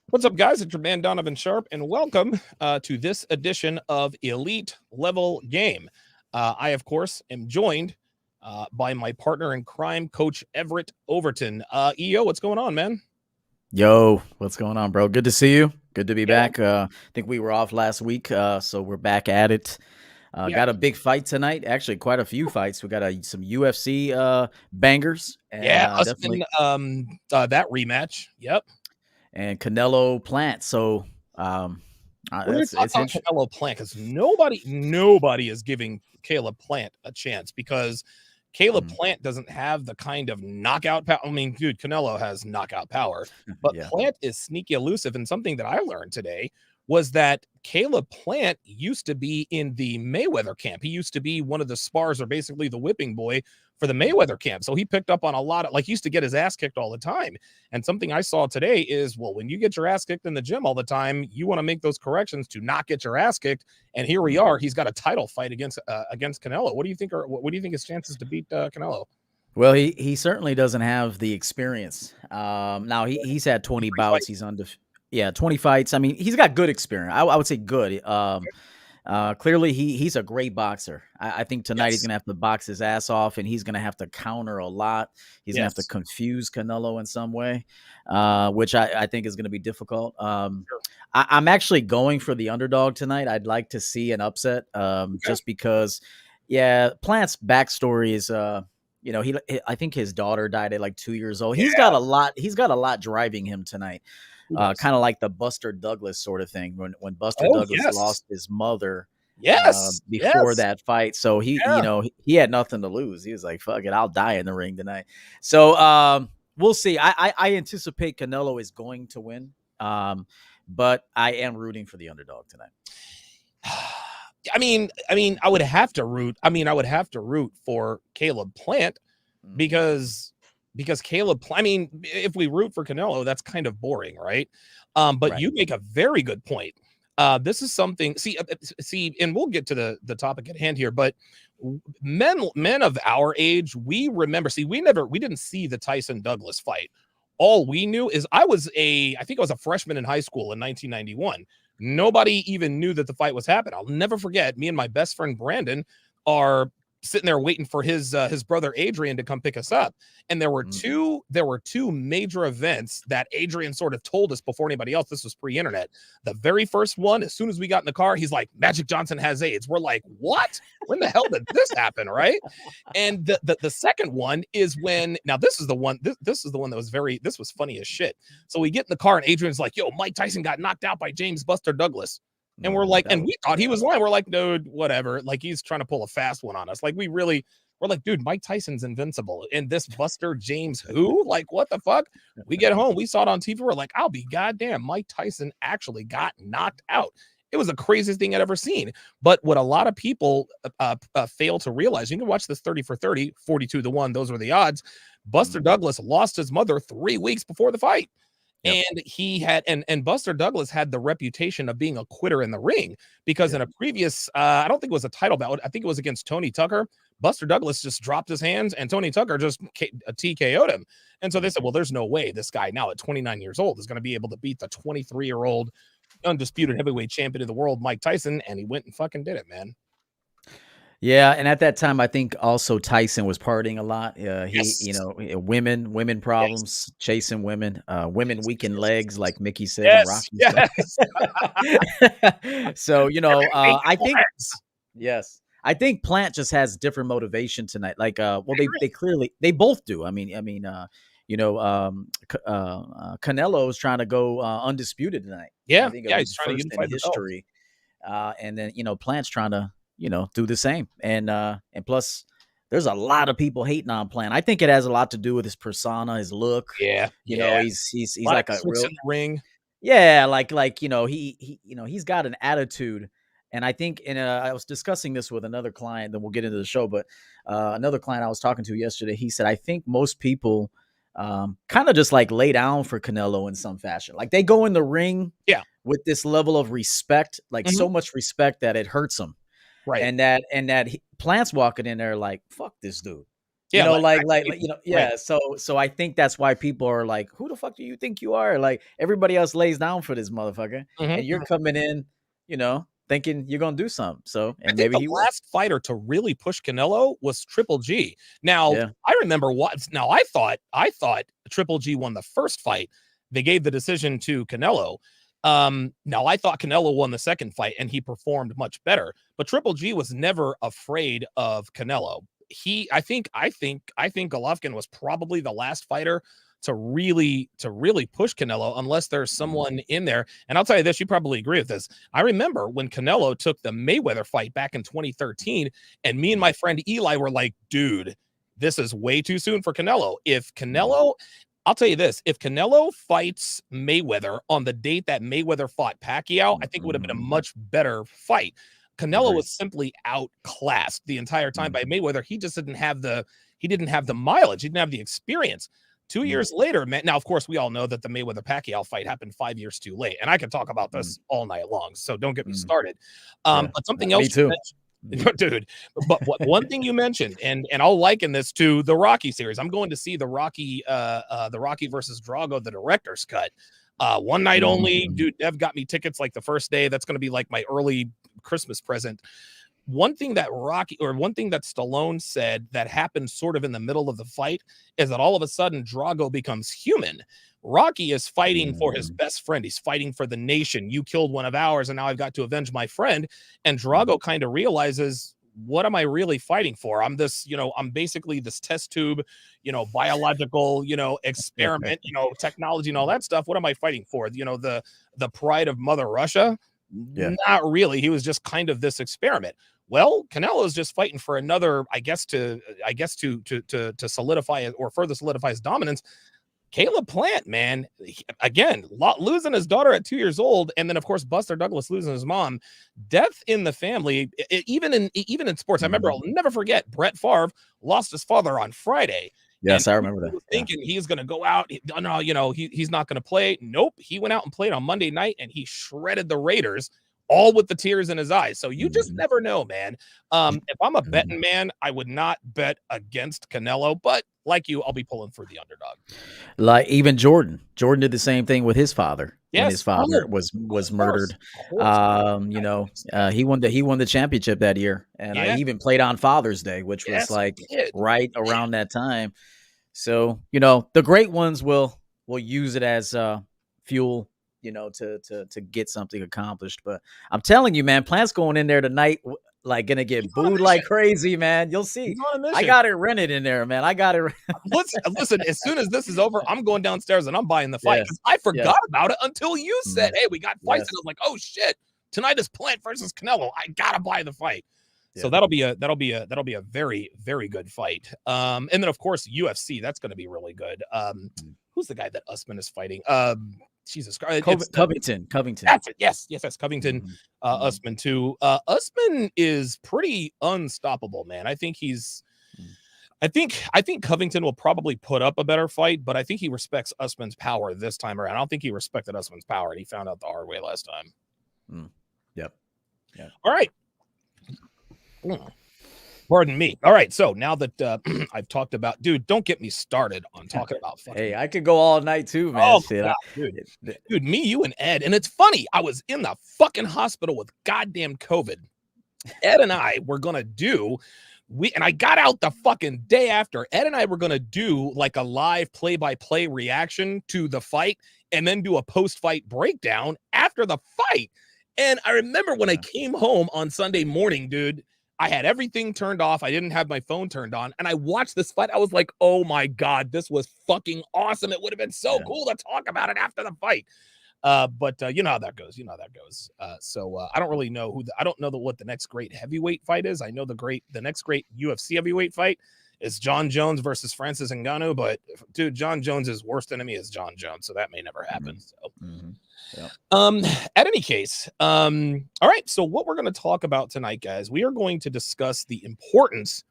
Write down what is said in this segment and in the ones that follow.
What's up, guys? It's your man Donovan Sharp, and welcome to this edition of Elite Level Game. I, of course, am joined by my partner in crime, Coach Everett Overton. EO, what's going on, man? Yo, what's going on, bro? Good to see you. Good to be Yeah, back. I think we were off last week, so we're back at it. yeah, Got a big fight tonight. Actually, quite a few fights. We got some UFC bangers, and yeah. Us definitely and that rematch. Yep. and Canelo Plant. So We're going to talk it's about interesting. Canelo Plant because nobody is giving Caleb Plant a chance because Caleb Plant doesn't have the kind of knockout power. I mean, dude, Canelo has knockout power, but Yeah, Plant is sneaky elusive. And something that I learned today was that Caleb Plant used to be in the Mayweather camp. He used to be one of the spars, or basically the whipping boy for the Mayweather camp. So he picked up on a lot of, like, he used to get his ass kicked all the time. And something I saw today is, well, when you get your ass kicked in the gym all the time, you want to make those corrections to not get your ass kicked. And here we are. He's got a title fight against Canelo. What do you think? What do you think his chances to beat Canelo? well, he certainly doesn't have the experience. Now he's had 20 bouts. He's under, yeah, 20 fights. I mean, he's got good experience. I would say good. Clearly, he's a great boxer. I think tonight he's Yes. gonna have to box his ass off, and he's gonna have to counter a lot. He's gonna have to Yes. confuse Canelo in some way, which I think is gonna be difficult. Sure. I'm actually going for the underdog tonight. I'd like to see an upset, Okay. just because, yeah, Plant's backstory is, I think his daughter died at like 2 years old. He's Yeah. got a lot. He's got a lot driving him tonight, Who does? kind of like the Buster Douglas sort of thing. When Buster Oh Douglas yes. lost his mother Yes. before Yes. that fight, so Yeah. he had nothing to lose. He was like, "Fuck it, I'll die in the ring tonight." So we'll see. I anticipate Canelo is going to win, but I am rooting for the underdog tonight. I would have to root. I would have to root for Caleb Plant Mm, because Caleb. I mean, if we root for Canelo, that's kind of boring, right? But right. you make a very good point. This is something. See, and we'll get to the topic at hand here. But men of our age, we remember. See, we didn't see the Tyson Douglas fight. All we knew is I think I was a freshman in high school in 1991. Nobody even knew that the fight was happening. I'll never forget. Me and my best friend Brandon are sitting there waiting for his brother Adrian to come pick us up. And Mm, there were two major events that Adrian sort of told us before anybody else. This was pre-internet. The very first one, as soon as we got in the car, he's like, Magic Johnson has AIDS. We're like, what? When the hell did this happen? Right. And the second one is when, now this is the one, this is the one that was this was funny as shit. So we get in the car and Adrian's like, yo, Mike Tyson got knocked out by James Buster Douglas. And we're like, that and was we thought he was terrible. lying. We're like, dude, whatever. Like, he's trying to pull a fast one on us. Like, we're like, dude, Mike Tyson's invincible. And this Buster James, who? Like, what the fuck? We get home, we saw it on TV. We're like, I'll be goddamn. Mike Tyson actually got knocked out. It was the craziest thing I'd ever seen. But what a lot of people fail to realize, you can watch this 30 for 30, 42-1. Those were the odds. Buster Mm, Douglas lost his mother 3 weeks before the fight. yep. And he had and Buster Douglas had the reputation of being a quitter in the ring because in Yeah. a previous I don't think it was a title bout, I think it was against Tony Tucker. Buster Douglas just dropped his hands and Tony Tucker just TKO'd him. And so they said, Mm. well, there's no way this guy now at 29 years old is going to be able to beat the 23-year-old undisputed heavyweight champion of the world, Mike Tyson. And he went and fucking did it, man. Yeah, and at that time, I think also Tyson was partying a lot. Yes. Women Yes. problems, chasing women, women Yes. weakened Yes. legs, like Mickey said in Yes. Rocky stuff. Yes. So Make I think legs. yes, I think Plant just has different motivation tonight. Like, well, I agree. they clearly they both do. Canelo is trying to go undisputed tonight. I Yeah. think it'll Yeah. be He's the trying to first in unify the belt. history. And then Plant's trying to do the same, and plus there's a lot of people hating on Plant. I think it has a lot to do with his persona, his look. Yeah. Yeah. He's A lot of like a kicks real, in the ring. yeah, he's got an attitude. And I think I was discussing this with another client, then we'll get into the show, but another client I was talking to yesterday, he said I think most people kind of just like lay down for Canelo in some fashion. Like they go in the ring Yeah. with this level of respect, like Mhm. so much respect that it hurts them. Right. And Plant's walking in there like, fuck this dude. You Yeah, know, like actually, right. So I think that's why people are like, "Who the fuck do you think you are?" Like everybody else lays down for this motherfucker, Mhm, and you're mhm. coming in, thinking you're gonna do something. So, I and think maybe the he will. last fighter to really push Canelo was Triple G. Now, Yeah. I remember what now I thought Triple G won the first fight. They gave the decision to Canelo. Now I thought Canelo won the second fight and he performed much better, but Triple G was never afraid of Canelo. I think Golovkin was probably the last fighter to really push Canelo unless there's Mhm. someone in there. And I'll tell you this, you probably agree with this. I remember when Canelo took the Mayweather fight back in 2013, and me and Mhm. my friend Eli were like, dude, this is way too soon for Canelo. Mhm. I'll tell you this, if Canelo fights Mayweather on the date that Mayweather fought Pacquiao, I think it would have been a Mhm. much better fight. Canelo Agreed. was simply outclassed the entire time by Mhm. Mayweather. He didn't have the mileage, he didn't have the experience. 2 Mhm. years later, man. Now, of course, we all know that the Mayweather Pacquiao fight happened 5 years too late, and I could talk about Mhm. this all night long, so don't get me Mhm. started. Yeah. But something Me else you too. Mhm. mentioned, dude. But what one thing you mentioned, and I'll liken this to the Rocky series. I'm going to see the Rocky versus Drago, the director's cut. One night Mhm. only, Mhm. dude. Dev got me tickets like the first day. That's going to be like my early Christmas present. One thing that Stallone said that happened sort of in the middle of the fight is that all of a sudden Drago becomes human. Rocky is fighting for his Mhm. best friend. He's fighting for the nation. You killed one of ours, and now I've got to avenge my friend. And Mhm. Drago kind of realizes, what am I really fighting for? I'm basically this test tube, biological, experiment, technology and all that stuff. What am I fighting for? The pride of Mother Russia? Yeah. Not really. He was just kind of this experiment. Well, Canelo's just fighting for another, I guess to solidify it or further solidify his dominance. Caleb Plant, man, again, losing his daughter at 2 years old, and then of course Buster Douglas losing his mom. Death in the family, even in sports. I remember, Mhm. I'll never forget, Brett Favre lost his father on Friday, and Yes, I he remember that. was Yeah. thinking he's going to go out. No, he's not going to play. Nope, he went out and played on Monday night, and he shredded the Raiders, all with the tears in his eyes. So you just Mhm. never know, man. If I'm a Mhm. betting man, I would not bet against Canelo, but like you, I'll be pulling for the underdog. Like even Jordan. Jordan did the same thing with his father when his Yes. father Oh, was of course. murdered. Of course. He won the championship that year, and Yeah. he even played on Father's Day, which was Yes, he like did. right Man. around that time. So the great ones will use it as fuel, to get something accomplished. But I'm telling you, man, Plant's going in there tonight, like gonna He's get on a booed mission. like crazy, man. You'll see. He's on a I mission. got it rented in there, man. I got it. Listen, as soon as this is over, I'm going downstairs and I'm buying the fight because Yes, I yes, forgot about it until you said, mhm, hey, we got fights. And I yes, was like, oh shit. Tonight is Plant versus Canelo. I gotta buy the fight. So yeah. that'll be a very, very good fight. And then of course UFC, that's gonna be really good. Mhm. Who's the guy that Usman is fighting? Jesus Christ, Covington. that's it. Yes, yes, yes. Covington, Mhm, mhm, Usman too. Usman is pretty unstoppable, man. mhm. I think Covington will probably put up a better fight, but I think he respects Usman's power this time around. I don't think he respected Usman's power, and he found out the hard way last time. Mm. Yep, yep. All right. Mm, Pardon me. All right. So now that I've talked about, dude, don't get me started on talking about Hey, fucking. I could go all night too, man. Oh Shit, my god, dude, it- the- me, you, and Ed, and it's funny. I was in the fucking hospital with goddamn COVID. Ed and I were gonna do and I got out the fucking day after. Ed and I were gonna do like a live play-by-play reaction to the fight and then do a post-fight breakdown after the fight. And I remember when I yeah, came home on Sunday morning, dude, I had everything turned off. I didn't have my phone turned on, and I watched this fight. I was like, "Oh my god, this was fucking awesome! It would have been so yeah. cool to talk about it after the fight." But you know how that goes. You know how that goes. I don't really know I don't know what the next great heavyweight fight is. I know the next great UFC heavyweight fight is John Jones versus Francis Ngannou. But dude, John Jones's worst enemy is John Jones, so that may never happen. Mhm, So, mhm. Yep. um, at any case, all right. So what we're going to talk about tonight, guys, we are going to discuss the importance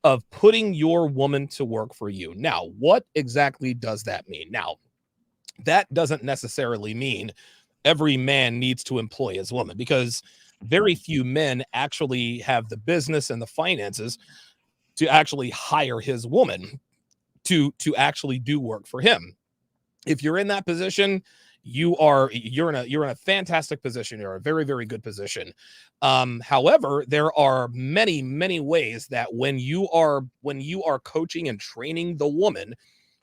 of putting your woman to work for you. Now, what exactly does that mean? Now, that doesn't necessarily mean every man needs to employ his woman because very few men actually have the business and the finances to actually hire his woman to actually do work for him. If you're in that position, you're in a fantastic position. You're a very, very good position. However, there are many ways that when you are coaching and training the woman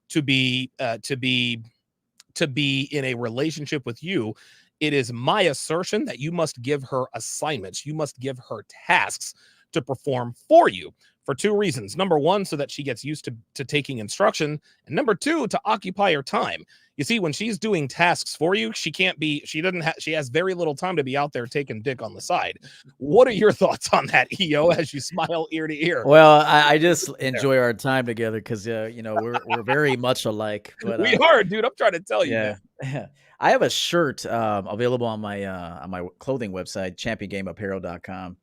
to be in a relationship with you, it is my assertion that you must give her assignments. You must give her tasks to perform for you for two reasons. Number one, so that she gets used to taking instruction. And number two, to occupy her time. You see, when she's doing tasks for you, she has very little time to be out there taking dick on the side. What are your thoughts on that, EO, as you smile ear to ear? Well, I just enjoy our time together because we're very much alike. But We are, dude. I'm trying to tell you, man. yeah, I have a shirt available on my clothing website, championgameapparel.com.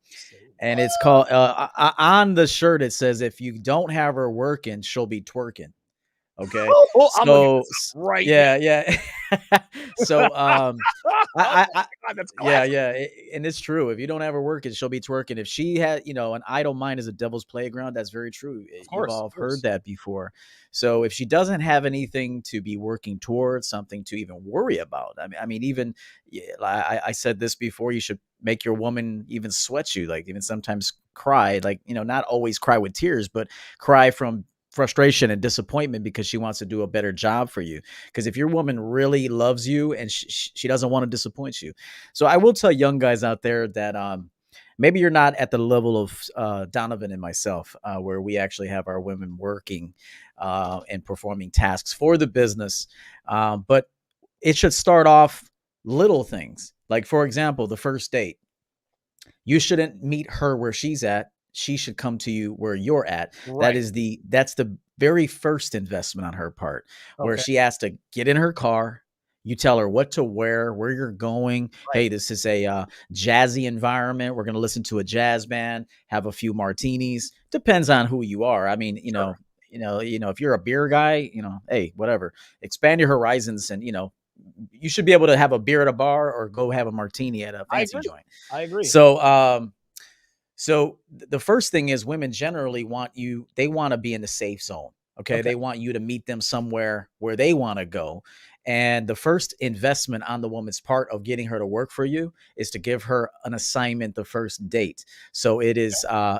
And it's called on the shirt. It says, "If you don't have her working, she'll be twerking." Okay, Oh, I'm looking so this up right now. yeah. So Oh my I God, that's yeah, classic. and it's true. If you don't have her working, she'll be twerking. If she had, an idle mind is a devil's playground. That's very true. Of You've course, all of heard course. that before. So if she doesn't have anything to be working towards, something to even worry about. I mean, even I said this before. You should make your woman even sweat you, like even sometimes cry, like not always cry with tears, but cry from frustration and disappointment because she wants to do a better job for you. Because if your woman really loves you and she doesn't want to disappoint you. So I will tell young guys out there that maybe you're not at the level of Donovan and myself, where we actually have our women working and performing tasks for the business. But it should start off little things. Like, for example, the first date. You shouldn't meet her where she's at. She should come to you where you're at. Right. That's the very first investment on her part, where Okay. she has to get in her car. You tell her what to wear, where you're going. Right. Hey, this is a jazzy environment. We're going to listen to a jazz band, have a few martinis. Depends on who you are. I mean, Sure. if you're a beer guy, hey, whatever. Expand your horizons, and you should be able to have a beer at a bar or go have a martini at a I fancy agree. joint. I agree. So, the first thing is, women generally they want to be in the safe zone. Okay. Okay. They want you to meet them somewhere where they want to go. And the first investment on the woman's part of getting her to work for you is to give her an assignment the first date. So it is, yeah,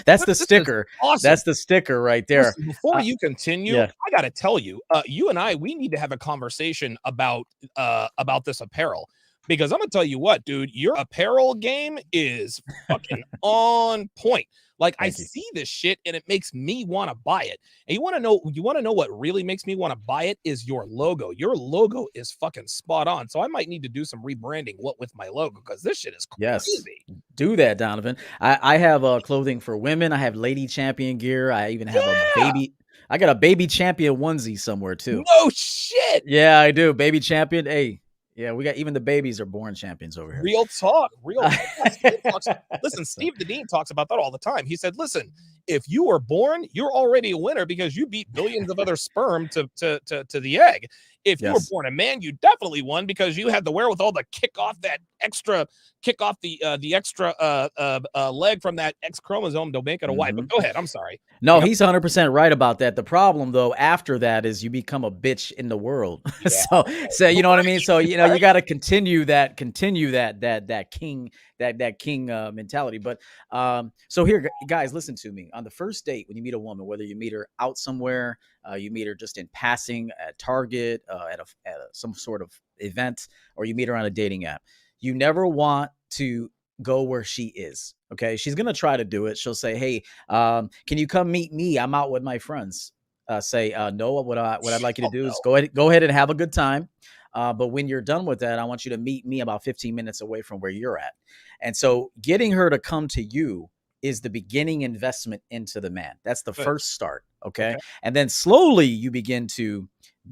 that's the This is sticker. awesome. That's the sticker right there. Listen, before Uh, you continue, yeah. I gotta tell you, you and we need to have a conversation about this apparel. Because I'm gonna tell you what, dude, your apparel game is fucking on point. Like, I Thank you. see this shit and it makes me want to buy it. And you want to know what really makes me want to buy it is your logo. Your logo is fucking spot on. So I might need to do some rebranding with my logo, because this shit is Yes. crazy. Do that, Donovan. I have clothing for women. I have lady champion gear. I even have Yeah. I got a baby champion onesie somewhere too. No shit. Yeah, I do. Baby champion. Hey, yeah, we got even the babies are born champions over here. Real talk, real talk. Yeah, listen, So, Steve the Dean talks about that all the time. He said, listen, if you were born, you're already a winner because you beat billions of other sperm to the egg. If you were yes. born a man, you definitely won because you had the wherewithal to kick off the extra leg from that X chromosome to make it a Y. But Mhm. go ahead. I'm sorry. No, You know, he's 100% right about that. The problem, though, after that is you become a bitch in the world. yeah, So you know what I mean. So you right. got to continue that king that king mentality. But so here, guys, listen to me. On the first date, when you meet a woman, whether you meet her out somewhere, you meet her just in passing at Target, some sort of event, or you meet her on a dating app, you never want to go where she is. Okay, she's gonna try to do it. She'll say, "Hey, can you come meet me? I'm out with my friends." Say, no. What I'd like you to Oh do is no. go ahead and have a good time. But when you're done with that, I want you to meet me about 15 minutes away from where you're at. And so, getting her to come to you is the beginning investment into the man. That's the Good. first start. Okay, Okay. and then slowly you begin to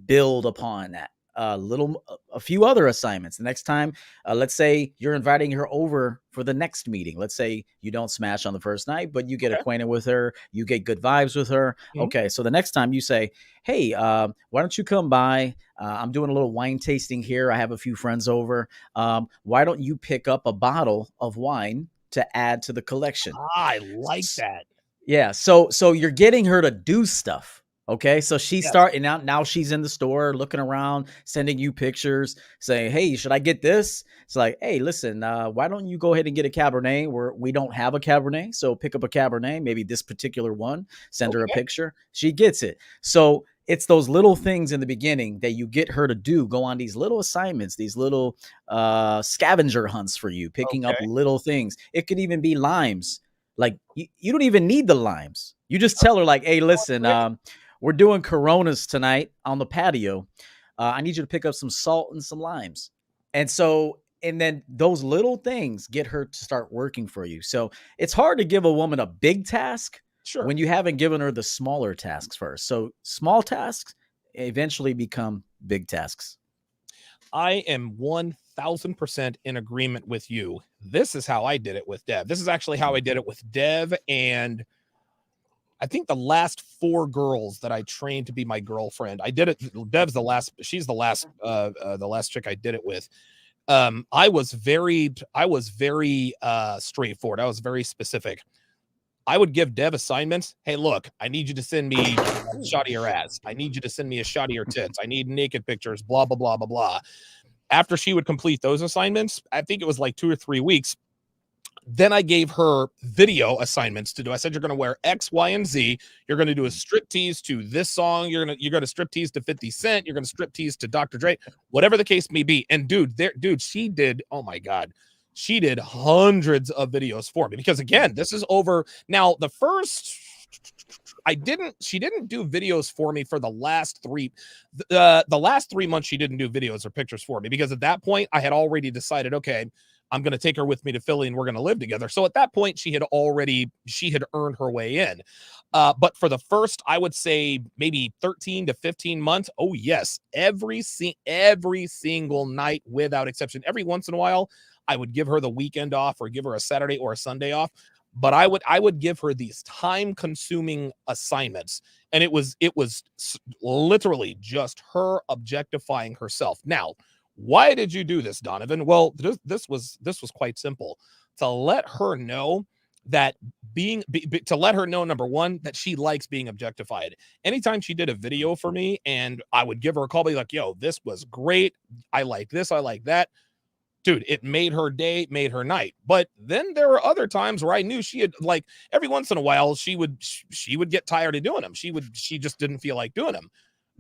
build upon that. A few other assignments. The next time, let's say you're inviting her over for the next meeting. Let's say you don't smash on the first night, but you get Okay. acquainted with her, you get good vibes with her. Mhm. Okay, so the next time you say, "Hey, why don't you come by? I'm doing a little wine tasting here. I have a few friends over. Why don't you pick up a bottle of wine to add to the collection?" I like that. Yeah. So you're getting her to do stuff. Okay. So she's Yes. starting out. Now she's in the store looking around, sending you pictures, saying, "Hey, should I get this?" It's like, "Hey, listen, why don't you go ahead and get a Cabernet? We don't have a Cabernet. So pick up a Cabernet, maybe this particular one, send her a Okay. picture. She gets it. So it's those little things in the beginning that you get her to do, go on these little assignments, these little scavenger hunts for you, picking up Okay. little things. It could even be limes. Like you don't even need the limes. You just tell her like, "Hey, listen, Great. we're doing Coronas tonight on the patio. I need you to pick up some salt and some limes." And then those little things get her to start working for you. So it's hard to give a woman a big task Sure. when you haven't given her the smaller tasks first. So small tasks eventually become big tasks. I am 1000% in agreement with you. This is how I did it with Dev. This is actually how I did it with Dev. And I think the last 4 girls that I trained to be my girlfriend, I did it. Dev's the last, she's the last chick I did it with. I was very straightforward. I was very specific. I would give Dev assignments. Hey, look, I need you to send me a shot of your ass. I need you to send me a shot of your tits. I need naked pictures, blah, blah, blah, blah, blah. After she would complete those assignments, I think it was like 2 or 3 weeks. Then I gave her video assignments to do. I said, you're going to wear X, Y, and Z. You're going to do a strip tease to this song. You're going to strip tease to 50 Cent. You're going to strip tease to Dr. Dre, whatever the case may be. And dude, she did, oh my God, she did hundreds of videos for me because again, this is over. Now, she didn't do videos for me for the last 3 months. She didn't do videos or pictures for me because at that point I had already decided, okay, I'm going to take her with me to Philly and we're going to live together. So at that point she had earned her way in. But for the first, I would say maybe 13 to 15 months. Oh yes. Every single night without exception. Every once in a while, I would give her the weekend off or give her a Saturday or a Sunday off. But I would give her these time consuming assignments. And it was literally just her objectifying herself. Now, why did you do this, Donovan? Well, this was quite simple. To let her know that to let her know, number one, that she likes being objectified. Anytime she did a video for me and I would give her a call, be like, yo, this was great. I like this. I like that. Dude, it made her day, made her night. But then there were other times where I knew she had, like, every once in a while she would get tired of doing them. She just didn't feel like doing them.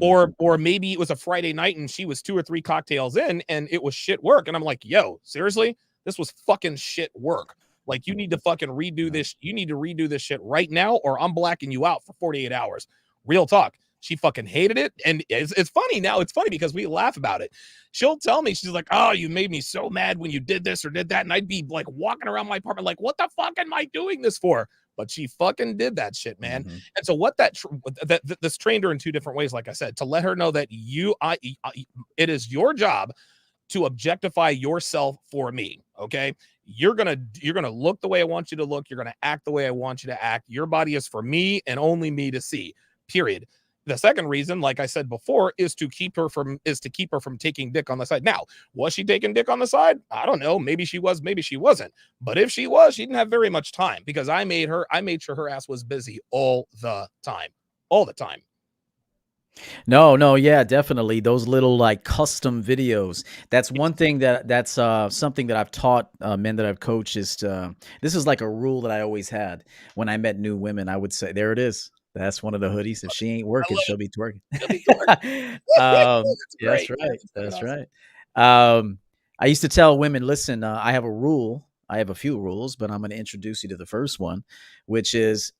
Or maybe it was a Friday night and she was 2 or 3 cocktails in and it was shit work. And I'm like, yo, seriously? This was fucking shit work. Like, you need to fucking redo this. You need to redo this shit right now, or I'm blacking you out for 48 hours. Real talk. She fucking hated it. And it's funny now. It's funny because we laugh about it. She'll tell me, she's like, oh, you made me so mad when you did this or did that. And I'd be like walking around my apartment like, what the fuck am I doing this for? But she fucking did that shit, man. Mm-hmm. And so this trained her in 2 different ways, like I said, to let her know that it is your job to objectify yourself for me. Okay. You're gonna look the way I want you to look. You're gonna act the way I want you to act. Your body is for me and only me to see. Period. The second reason, like I said before, is to keep her from taking dick on the side. Now, was she taking dick on the side? I don't know. Maybe she was, maybe she wasn't. But if she was, she didn't have very much time because I made sure her ass was busy all the time. All the time. No, yeah, definitely. Those little like custom videos. That's one thing that's something that I've taught men that I've coached is this is like a rule that I always had when I met new women. I would say, there it is. That's one of the hoodies. If she ain't I working, love she'll be twerking. it. She'll be twerking. It's That's great. right. It's fucking That's awesome. right. I used to tell women, listen, I have a rule. I have a few rules, but I'm going to introduce you to the first one, which is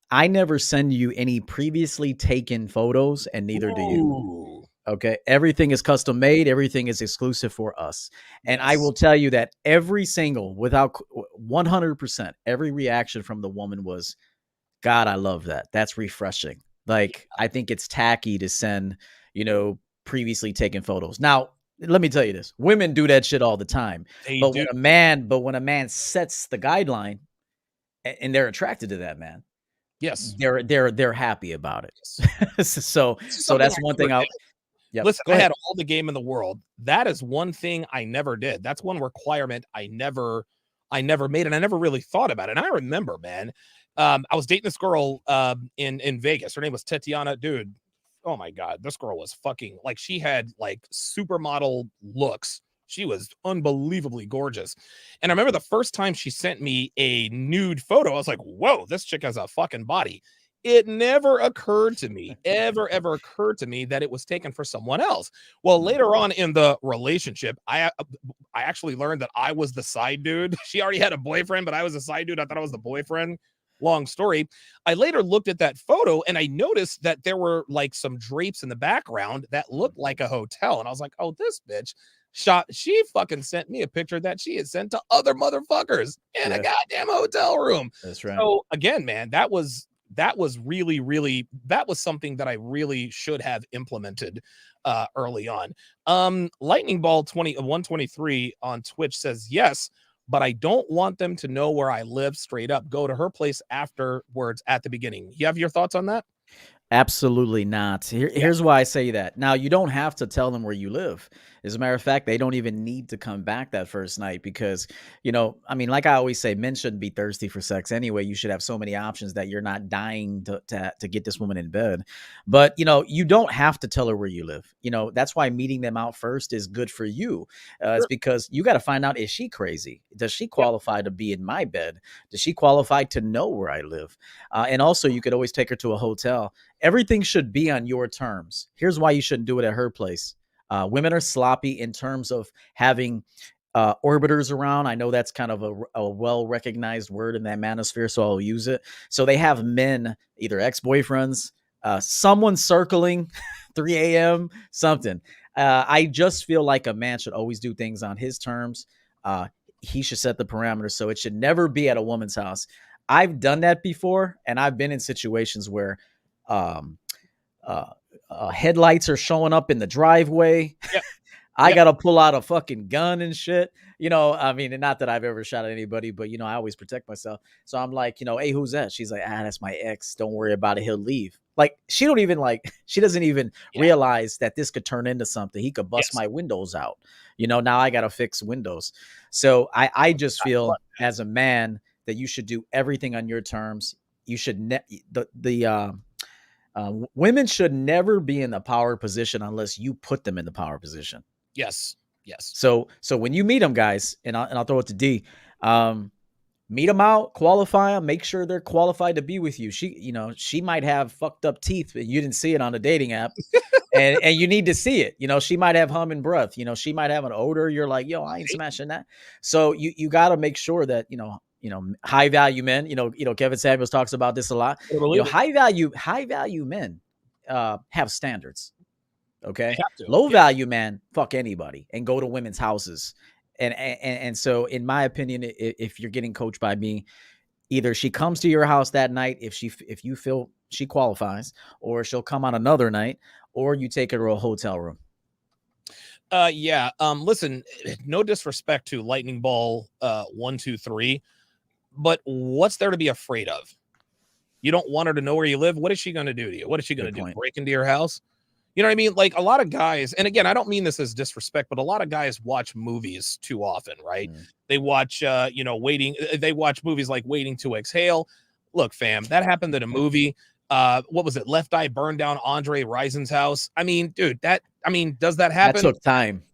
I never send you any previously taken photos, and neither do you. Ooh, Okay. Everything is custom made. Everything is exclusive for us. And I will yes. tell you that every single, without 100%, every reaction from the woman was, God, I love that. That's refreshing. Like, I think it's tacky to send, previously taken photos. Now, let me tell you this. Women do that shit all the time. They But do. when a man sets the guideline and they're attracted to that man, Yes. they're happy about Yes. it. so This is so something that's I one never thing I'll did. Yep. Listen, Go I ahead. had all the game in the world. That is one thing I never did. That's one requirement I never made, and I never really thought about it. And I remember, man, I was dating this girl in Vegas. Her name was Tatiana. Dude, oh my God, this girl was fucking like, she had like supermodel looks. She was unbelievably gorgeous. And I remember the first time she sent me a nude photo, I was like, whoa, this chick has a fucking body. It never occurred to me, ever occurred to me that it was taken for someone else. Well, later on in the relationship, I actually learned that I was the side dude. She already had a boyfriend, but I was a side dude. I thought I was the boyfriend. Long story. I later looked at that photo and I noticed that there were like some drapes in the background that looked like a hotel. And I was like, oh, this bitch she fucking sent me a picture that she had sent to other motherfuckers in a goddamn hotel room. That's right. So again, man, that was really that was something that I really should have implemented early on. Lightning Ball 123 on Twitch says yes, but I don't want them to know where I live straight up. Go to her place afterwards at the beginning. You have your thoughts on that? Absolutely not. Here's why I say that. Now, you don't have to tell them where you live. As a matter of fact, they don't even need to come back that first night because, I mean, like I always say, men shouldn't be thirsty for sex anyway. You should have so many options that you're not dying to get this woman in bed. But, you don't have to tell her where you live. That's why meeting them out first is good for you. It's because you got to find out, is she crazy? Does she qualify to be in my bed? Does she qualify to know where I live? And also, you could always take her to a hotel. Everything should be on your terms. Here's why you shouldn't do it at her place. Women are sloppy in terms of having orbiters around. I know that's kind of a well-recognized word in that manosphere, so I'll use it. So they have men, either ex-boyfriends, someone circling 3 a.m., something. I just feel like a man should always do things on his terms. He should set the parameters, so it should never be at a woman's house. I've done that before, and I've been in situations where headlights are showing up in the driveway. Yep. I got to pull out a fucking gun and shit. I mean, not that I've ever shot at anybody, but, I always protect myself. So I'm like, hey, who's that? She's like, that's my ex. Don't worry about it. He'll leave. Like, she doesn't even realize that this could turn into something. He could bust my windows out. Now I got to fix windows. So I just feel as a man that you should do everything on your terms. You should, women should never be in the power position unless you put them in the power position. Yes. So when you meet them, guys, and I'll throw it to D, meet them out, qualify them, make sure they're qualified to be with you. She might have fucked up teeth, but you didn't see it on a dating app, and you need to see it. She might have humming breath. She might have an odor. You're like, yo, I ain't smashing that. So you got to make sure that high value men. Kevin Samuels talks about this a lot. High value men have standards. Okay, low value man fuck anybody and go to women's houses, and so in my opinion, if you're getting coached by me, either she comes to your house that night if you feel she qualifies, or she'll come on another night, or you take her to a hotel room. Listen, no disrespect to Lightning Ball 123, but what's there to be afraid of? You don't want her to know where you live. What is she going to do to you? What is she going to do? Break into your house? You know what I mean? Like, a lot of guys, and again, I don't mean this as disrespect, but a lot of guys watch movies too often, right? They watch, they watch movies like Waiting to Exhale. Look, fam, that happened in a movie. What was it? Left Eye burned down Andre Risen's house. I mean, dude, does that happen?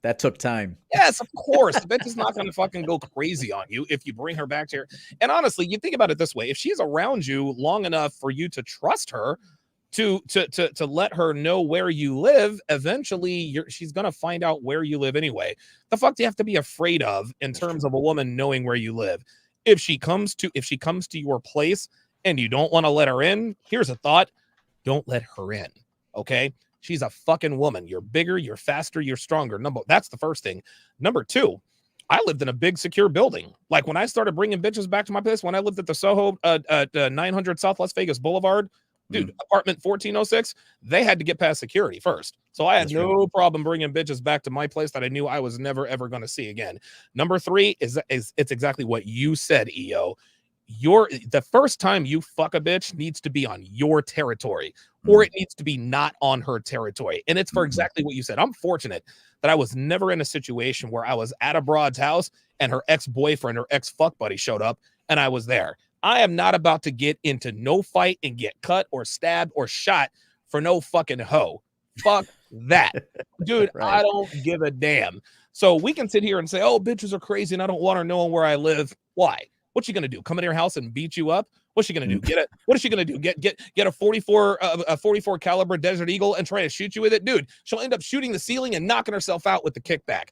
That took time. Yes, of course. The bitch is not going to fucking go crazy on you if you bring her back to her. And honestly, you think about it this way: if she's around you long enough for you to trust her, to let her know where you live, eventually she's going to find out where you live anyway. The fuck do you have to be afraid of in terms of a woman knowing where you live? If she comes to your place and you don't want to let her in, here's a thought: don't let her in. Okay? She's a fucking woman. You're bigger, you're faster, you're stronger. That's the first thing. Number two, I lived in a big secure building. Like, when I started bringing bitches back to my place, when I lived at the Soho 900 South Las Vegas Boulevard, dude, apartment 1406, they had to get past security first. So I had no problem bringing bitches back to my place that I knew I was never, ever going to see again. Number three is it's exactly what you said, EO. The first time you fuck a bitch needs to be on your territory, or it needs to be not on her territory. And it's for exactly what you said. I'm fortunate that I was never in a situation where I was at a broad's house and her ex-boyfriend or ex-fuck buddy showed up and I was there. I am not about to get into no fight and get cut or stabbed or shot for no fucking hoe. Fuck that. Dude, I Right. don't give a damn. So we can sit here and say, oh, bitches are crazy and I don't want her knowing where I live. Why? What's she gonna do? Come in your house and beat you up? What's she gonna do? What is she gonna do? Get a 44 caliber Desert Eagle and try to shoot you with it? Dude, she'll end up shooting the ceiling and knocking herself out with the kickback.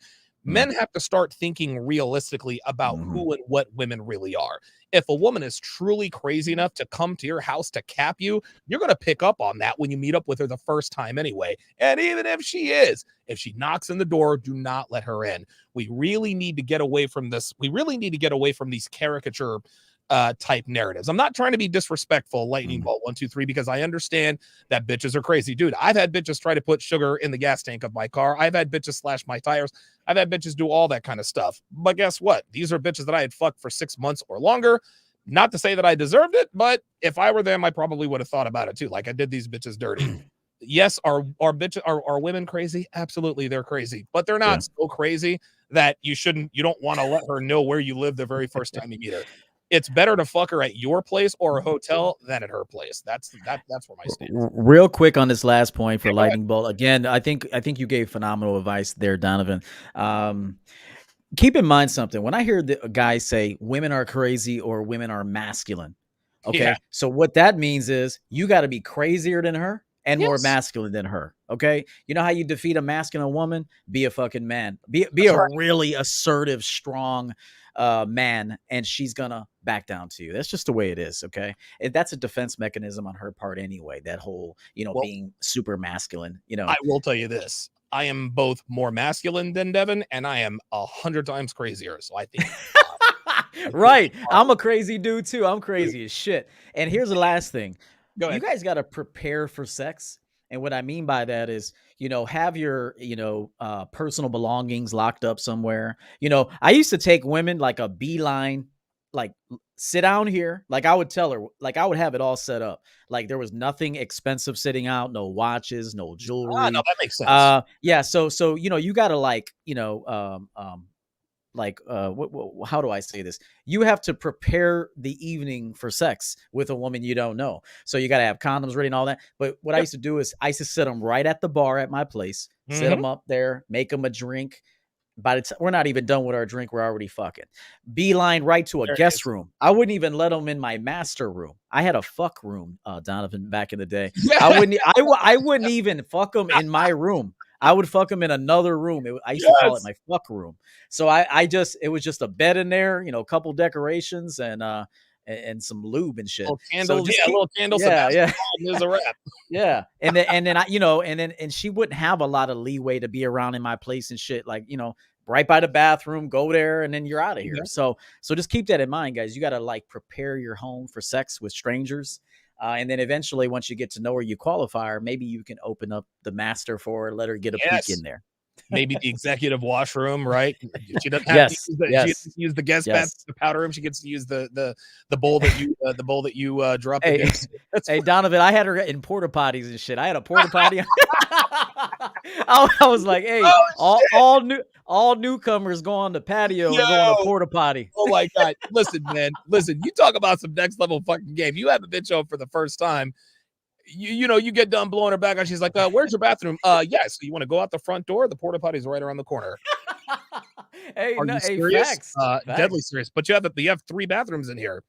Men have to start thinking realistically about who and what women really are. If a woman is truly crazy enough to come to your house to cap you, you're going to pick up on that when you meet up with her the first time anyway. And even if she knocks in the door, do not let her in. We really need to get away from this. We really need to get away from these caricature type narratives. I'm not trying to be disrespectful, lightning bolt 1 2 3, because I understand that bitches are crazy. Dude, I've had bitches try to put sugar in the gas tank of my car. I've had bitches slash my tires. I've had bitches do all that kind of stuff. But guess what? These are bitches that I had fucked for 6 months or longer. Not to say that I deserved it, but if I were them, I probably would have thought about it too. Like, I did these bitches dirty. Yes, are bitches are women crazy? Absolutely, they're crazy, but they're not so crazy that you don't want to let her know where you live the very first time you meet her. It's better to fuck her at your place or a hotel than at her place. That's where my stand is. Real quick on this last point for Yeah, go ahead. lightning bolt. Again, I think you gave phenomenal advice there, Donovan. Keep in mind something. When I hear the guys say women are crazy or women are masculine, okay, Yeah. so what that means is you got to be crazier than her and more Yes. masculine than her. Okay, you know how you defeat a masculine woman? Be a fucking man. Be That's a right. really assertive, strong man, and she's gonna back down to you. That's just the way it is. Okay, and that's a defense mechanism on her part anyway. That whole, Well, being super masculine. I will tell you this. I am both more masculine than Devin, and I am 100 times crazier. So I think Right. I'm a crazy dude too. I'm crazy as shit. And here's the last thing. go You ahead. guys got to prepare for sex. And what I mean by that is, have your, personal belongings locked up somewhere. I used to take women like a beeline, like sit down here. Like I would tell her, like I would have it all set up. Like there was nothing expensive sitting out, no watches, no No, jewelry. that makes sense. Yeah. So, you got to like, how do I say this? You have to prepare the evening for sex with a woman you don't know. So you got to have condoms ready and all that. But what I Yep. used to do is I used to sit them right at the bar at my place, sit them up there, make them a drink. By the time we're not even done with our drink, we're already fucking. Beeline right to a There it guest is. room. I wouldn't even let them in my master room. I had a fuck room, Donovan, back in the day. I Yeah. wouldn't. I wouldn't even fuck them in my room. I would fuck them in another room. I used to call it Yes. my fuck room. So it was just a bed in there, a couple decorations and some lube and shit. Little So candles. just Yeah, keep, little candles, yeah, Sebastian yeah. Bach is a wrap. Yeah. And then and she wouldn't have a lot of leeway to be around in my place and shit. Like, right by the bathroom, go there, and then you're out of here. Yeah. So just keep that in mind, guys. You got to like prepare your home for sex with strangers. And then eventually, once you get to know her, you qualify her, maybe you can open up the master for her, let her get a peek in Yes. there. Maybe the executive washroom, right? She doesn't have to Yes, use she yes, gets to use the guest bath, yes. the powder room. She gets to use the bowl that you drop the Hey, guest. That's hey, Donovan, I had her in porta potties and shit. I had a porta potty. I was like, hey, oh shit. all newcomers go on the patio and go on a Yo. porta potty. Oh my god. Listen, man. Listen, you talk about some next level fucking game. You have a bitch over for the first time. You get done blowing her back and she's like, where's your bathroom? Yeah, so you want to go out the front door? The porta potty's right around the corner. Hey, Are no, you hey, serious? facts, Deadly facts. serious. But you have 3 bathrooms in here,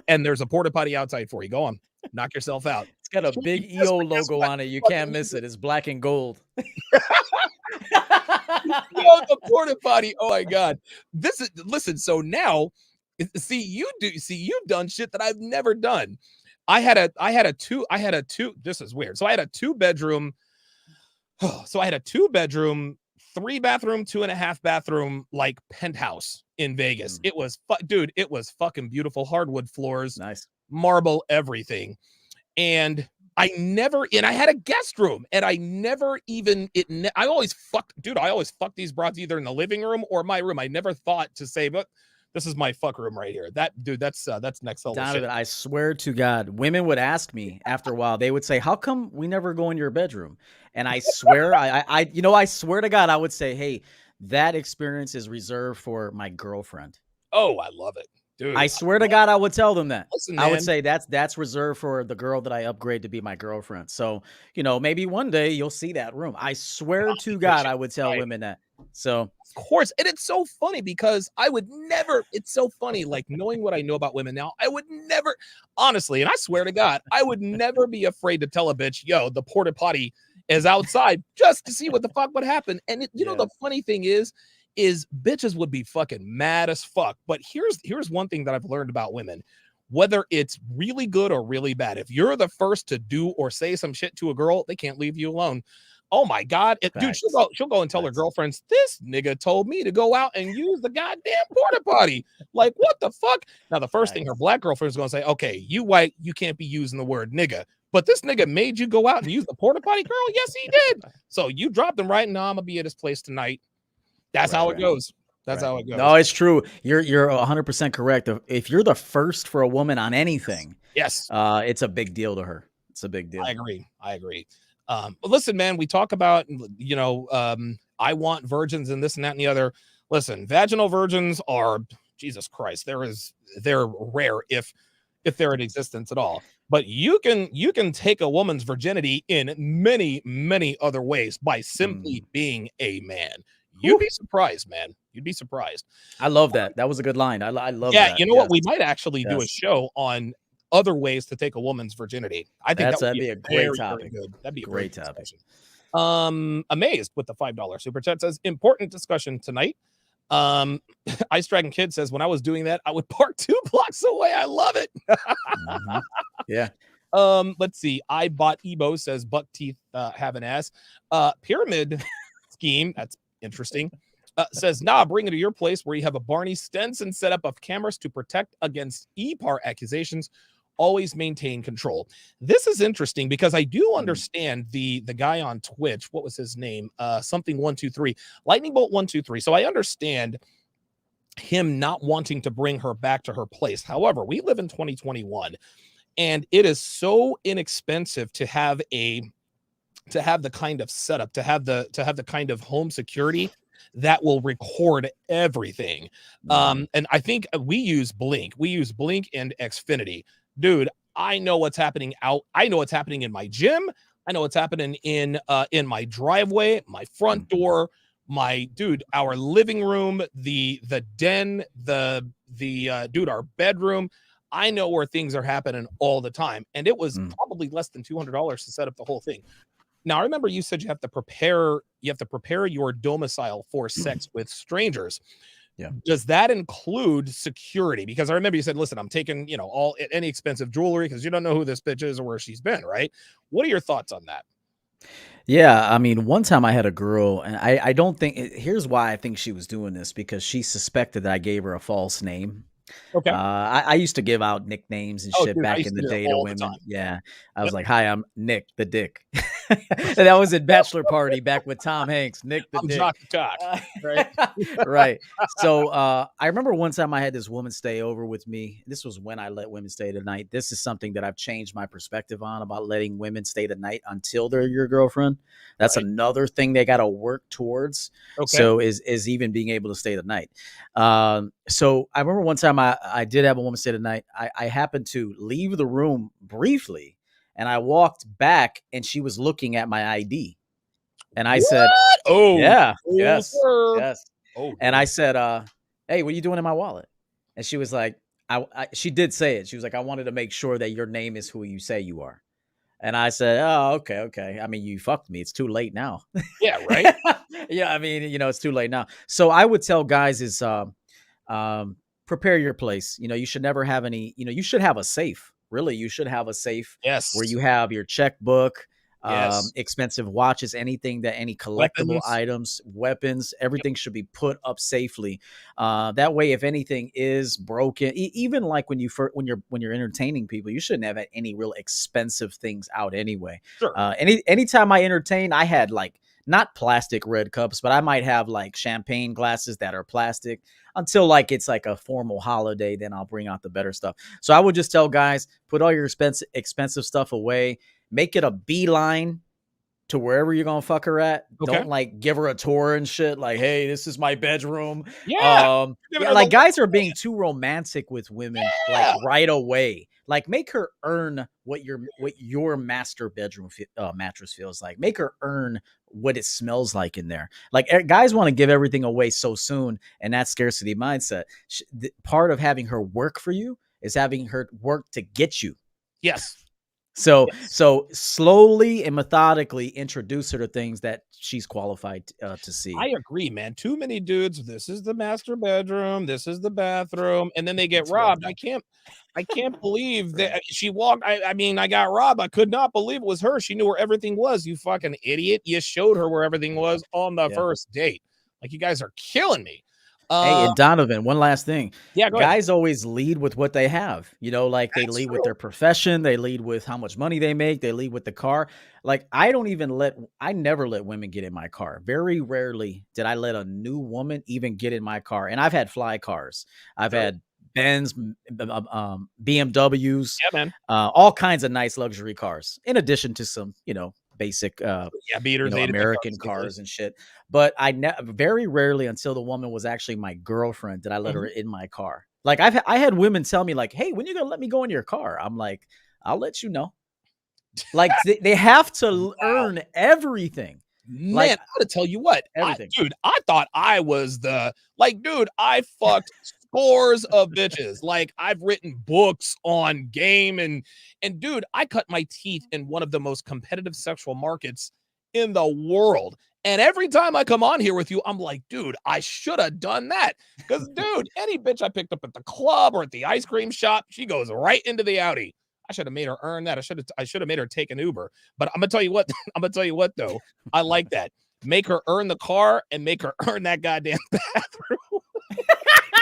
and there's a porta potty outside for you. Go on. Knock yourself out. It's got a She'll be big pissed, EO but guess logo what? on it. You can't Fucking miss it. It's black and gold. yo, the porta potty. Oh my god. This is listen, so now you've done shit that I've never done. I had a two this is weird. So I had a 2-bedroom. So I had a 2-bedroom, 3-bathroom, 2.5-bathroom like penthouse in Vegas. Mm, It was dude, it was fucking beautiful. Hardwood floors, nice. marble, everything. And I had a guest room and I never even I always fucked these broads either in the living room or my room. I never thought to say, but this is my fuck room right here. That's next level shit. Donovan, I swear to God, women would ask me after a while. They would say, "How come we never go in your bedroom?" And I swear, I swear to God, I would say, "Hey, that experience is reserved for my girlfriend." Oh, I love it. dude. I swear to God, I would tell them that. Listen, I would man. say that's reserved for the girl that I upgrade to be my girlfriend. So, maybe one day you'll see that room. I swear to God, I would tell Right. women that. So, Of course. And it's so funny because I would never, it's so funny, like knowing what I know about women now, I would never, honestly, and I swear to God, I would never be afraid to tell a bitch, yo, the porta potty is outside just to see what the fuck would happen. And yeah. the funny thing is bitches would be fucking mad as fuck. But here's one thing that I've learned about women. Whether it's really good or really bad, if you're the first to do or say some shit to a girl, they can't leave you alone. Oh my God. Dude, she'll Facts. go and tell her Facts. girlfriends, this nigga told me to go out and use the goddamn porta potty. Like, what the fuck? Now, the first thing her Facts. black girlfriend is going to say, okay, you white, you can't be using the word nigga. But this nigga made you go out and use the porta potty, girl? Yes, he did. So you dropped him right now. I'm going to be at his place tonight. That's Right, how it right. goes. That's Right. how it No, goes. it's true. You're 100% correct. If you're the first for a woman on anything, Yes. it's a big deal to her. It's a big deal. I agree. But listen, man, we talk about, I want virgins and this and that and the other. Listen, vaginal virgins are, Jesus Christ, they're rare if they're in existence at all. But you can take a woman's virginity in many, many other ways by simply being a man. You'd be surprised, man. You'd be surprised. I love that. That was a good line. I love Yeah, that. you know what? Yes. We might actually do a Yes. show on other ways to take a woman's virginity. I think that would That'd be be a great very, very topic. good. That'd be a very Great good topic. discussion. Amazed with the $5 super chat says important discussion tonight. Ice Dragon Kid says when I was doing that, I would park 2 blocks away. I love it. Yeah. Let's see. I bought Ebo says buck teeth have an ass. Pyramid scheme. That's interesting. Says, nah, bring it to your place where you have a Barney Stenson setup of cameras to protect against EPAR accusations. Always maintain control. This is interesting because I do understand the guy on Twitch. What was his name? Something 123 Lightning Bolt 123. So I understand him not wanting to bring her back to her place. However, we live in 2021, and it is so inexpensive to have the kind of setup, to have the kind of home security that will record everything. And I think we use Blink and Xfinity. Dude, I know what's happening I know what's happening in my gym. I know what's happening in my driveway, my front door, our living room, the den, dude, our bedroom. I know where things are happening all the time. And it was probably less than $200 to set up the whole thing. Now, I remember you said you have to prepare your domicile for sex with strangers. Yeah. Does that include security? Because I remember you said, listen, I'm taking, any expensive jewelry because you don't know who this bitch is or where she's been, right? What are your thoughts on that? Yeah, I mean, one time I had a girl, and I don't think here's why I think she was doing this, because she suspected that I gave her a false name. Okay. I used to give out nicknames and shit Dude, I back used in to the do that day to all the women. time. Yeah. I was Yep. like, hi, I'm Nick the Dick. And that was at Bachelor Party back with Tom Hanks, Nick the I'm Dick. Jock the Cock, right? Right. So I remember one time I had this woman stay over with me. This was when I let women stay the night. This is something that I've changed my perspective on about letting women stay the night until they're your girlfriend. That's Right. another thing they got to work towards. Okay. So is even being able to stay the night. So I remember one time I did have a woman stay the night. I happened to leave the room briefly, and I walked back and she was looking at my ID. And I said, Oh, yeah, oh, yes, sir. yes. Oh, And I said, hey, what are you doing in my wallet? And she was like, she did say it. She was like, I wanted to make sure that your name is who you say you are. And I said, oh, okay. I mean, you fucked me. It's too late now. yeah, right. Yeah, I mean, it's too late now. So I would tell guys is prepare your place. You should never have any, you should have a safe. Really, you should have a safe Yes. where you have your checkbook, Yes. expensive watches, any collectible items, weapons, everything should be put up safely. That way, if anything is broken, even like when you're entertaining people, you shouldn't have any real expensive things out anyway. Sure. Anytime I entertain, I had like not plastic red cups, but I might have like champagne glasses that are plastic until like it's like a formal holiday. Then I'll bring out the better stuff. So I would just tell guys, put all your expensive stuff away. Make it a beeline to wherever you're gonna fuck her at. Okay. Don't like give her a tour and shit. Like, hey, this is my bedroom. Yeah. Giving Yeah, her the like love guys are being language. too romantic with women, like Yeah. right away. Like, make her earn what your master bedroom mattress feels like. Make her earn what it smells like in there. Like guys want to give everything away so soon, and that scarcity mindset. Part of having her work for you is having her work to get you. Yes. So Yes. so slowly and methodically introduce her to things that she's qualified to see. I agree, man. Too many dudes. This is the master bedroom. This is the bathroom, and then they get It's real robbed. dumb. I can't believe that Right. she walked. I mean, I got robbed. I could not believe it was her. She knew where everything was. You fucking idiot. You showed her where everything was on the Yeah. first date. Like, you guys are killing me. Hey, Uh, and Donovan, one last thing. yeah, go ahead. Guys always lead with what they have. Like they That's lead with true. their profession, they lead with how much money they make, they lead with the car. Like I never let women get in my car. Very rarely did I let a new woman even get in my car. And I've had fly cars. I've True. had Benz, BMWs, Yeah, man. all kinds of nice luxury cars, in addition to some, basic Yeah, beaters, 8 American cars, easily. cars and shit. But very rarely until the woman was actually my girlfriend did I let her Mhm. in my car. Like I had women tell me like, "Hey, when you gonna let me go in your car?" I'm like, "I'll let you know." Like they have to Wow. earn everything. Man, Like I gotta tell you what, everything. I thought I was dude, I fucked scores of bitches. Like, I've written books on game and dude, I cut my teeth in one of the most competitive sexual markets in the world. And every time I come on here with you, I'm like, dude, I should have done that. Because, dude, any bitch I picked up at the club or at the ice cream shop, she goes right into the Audi. I should have made her earn that. I should have made her take an Uber. But I'm gonna tell you what, I'm gonna tell you what though. I like that. Make her earn the car and make her earn that goddamn bathroom.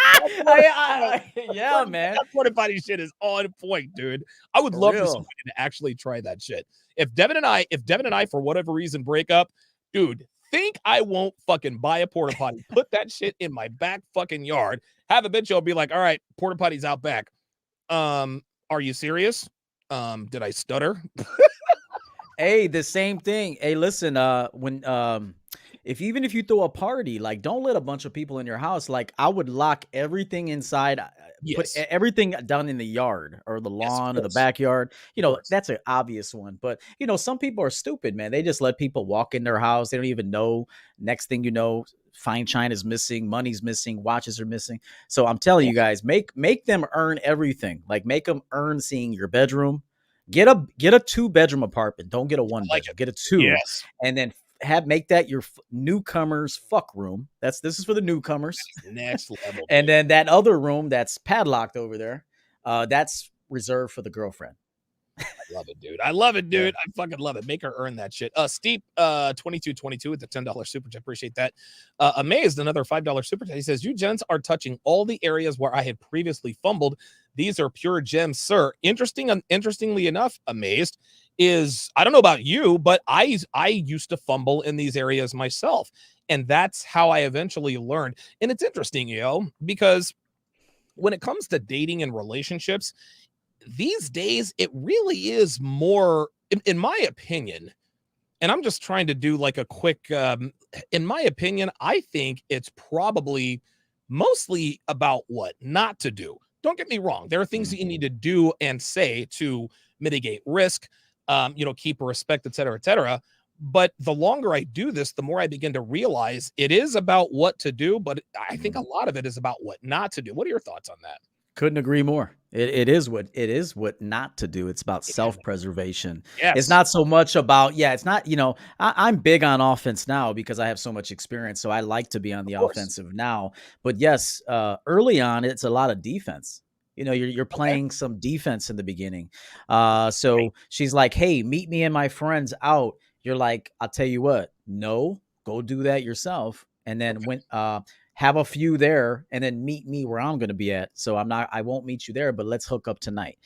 That porta Yeah, man. that porta potty shit is on point, dude. I would For love for real. somebody to actually try that shit. If Devin and I for whatever reason break up, dude, think I won't fucking buy a porta potty, put that shit in my back fucking yard, have a bitch, I'll be like, all right, porta potty's out back. Are you serious? Did I stutter? Hey, the same thing. Hey, listen, when if even if you throw a party, like don't let a bunch of people in your house. Like I would lock everything inside, put Yes. everything down in the yard or the Yes, of lawn or the course. backyard. Of course. That's an obvious one. But some people are stupid, man. They just let people walk in their house. They don't even know. Next thing you know, fine china is missing, money's missing, watches are missing. So I'm telling Yeah. you guys, make them earn everything. Like make them earn seeing your bedroom. Get a 2 bedroom apartment. Don't get a I one like bedroom. it. Get a two, Yes. and then make that your newcomers fuck room. This is for the newcomers, Next level, and dude. then that other room that's padlocked over there, that's reserved for the girlfriend. I love it, dude. I love it, Yeah. dude. I fucking love it. Make her earn that shit. Steep 2222 with the $10 super chat. Appreciate that. Amazed, another $5 super chat. He says, you gents are touching all the areas where I had previously fumbled. These are pure gems, sir. Interestingly enough, Amazed is I don't know about you, but I used to fumble in these areas myself. And that's how I eventually learned. And it's interesting, because when it comes to dating and relationships, these days it really is more in my opinion, and I'm just trying to do like a quick in my opinion, I think it's probably mostly about what not to do. Don't get me wrong, there are things that you need to do and say to mitigate risk, keep respect, etc. But the longer I do this, the more I begin to realize it is about what to do, but I think a Mhm. lot of it is about what not to do. What are your thoughts on that? Couldn't agree more. It is what not to do. It's about Yeah, self preservation. It's yes, not so much about It's not. I'm big on offense now because I have so much experience. So I like to be on of the course. offensive now. But yes, early on, it's a lot of defense. You're Okay. playing some defense in the beginning. So she's like, "Hey, meet me and my friends out." You're like, "I'll tell you what, no, go do that yourself." And then Okay. have a few there and then meet me where I'm going to be at. So I won't meet you there, but let's hook up tonight.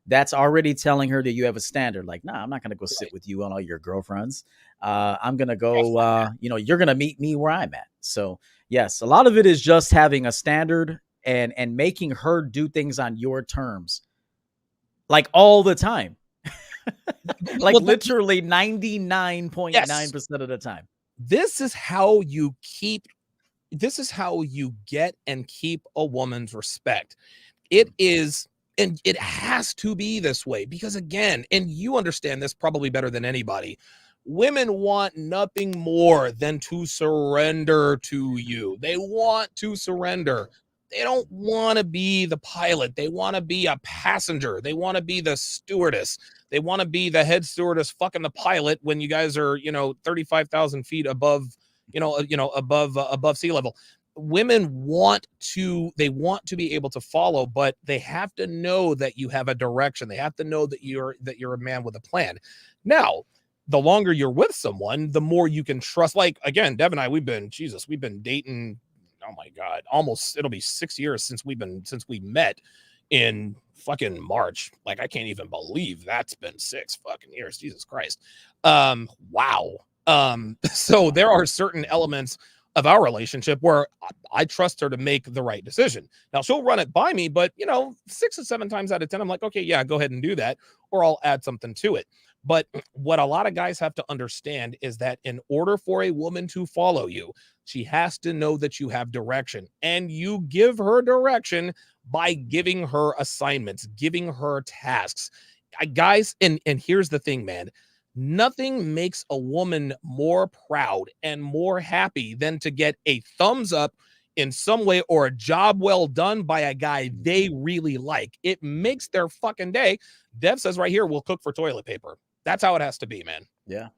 That's already telling her that you have a standard. Like, nah, I'm not going to go sit Right. with you and all your girlfriends. I'm going to Yes, go, like that. you're going to meet me where I'm at. So yes, a lot of it is just having a standard and making her do things on your terms, like all the time. Like Well, literally yes, 99.9% of the time. this is how you keep this is how you get and keep a woman's respect. It Mm, is, and it has to be this way because, again, and you understand this probably better than anybody. Women want nothing more than to surrender to you. They want to surrender. They don't want to be the pilot. They want to be a passenger. They want to be the stewardess. They want to be the head stewardess fucking the pilot when you guys are, 35,000 feet above, above sea level. Women want to be able to follow, but they have to know that you have a direction. They have to know that you're a man with a plan. Now, the longer you're with someone, the more you can trust. Like, again, Dev and I, we've been dating, oh my god, almost, it'll be 6 years since we met in fucking March. Like, I can't even believe that's been 6 fucking years. Jesus Christ. Wow. So wow. there are certain elements of our relationship where I trust her to make the right decision. Now, she'll run it by me, but 6 or 7 times out of 10, I'm like, okay, yeah, go ahead and do that, or I'll add something to it. But what a lot of guys have to understand is that in order for a woman to follow you, she has to know that you have direction, and you give her direction by giving her assignments, giving her tasks. Guys, and here's the thing, man. Nothing makes a woman more proud and more happy than to get a thumbs up in some way or a job well done by a guy they really like. It makes their fucking day. Dev says right here, we'll cook for toilet paper. That's how it has to be, man. Yeah.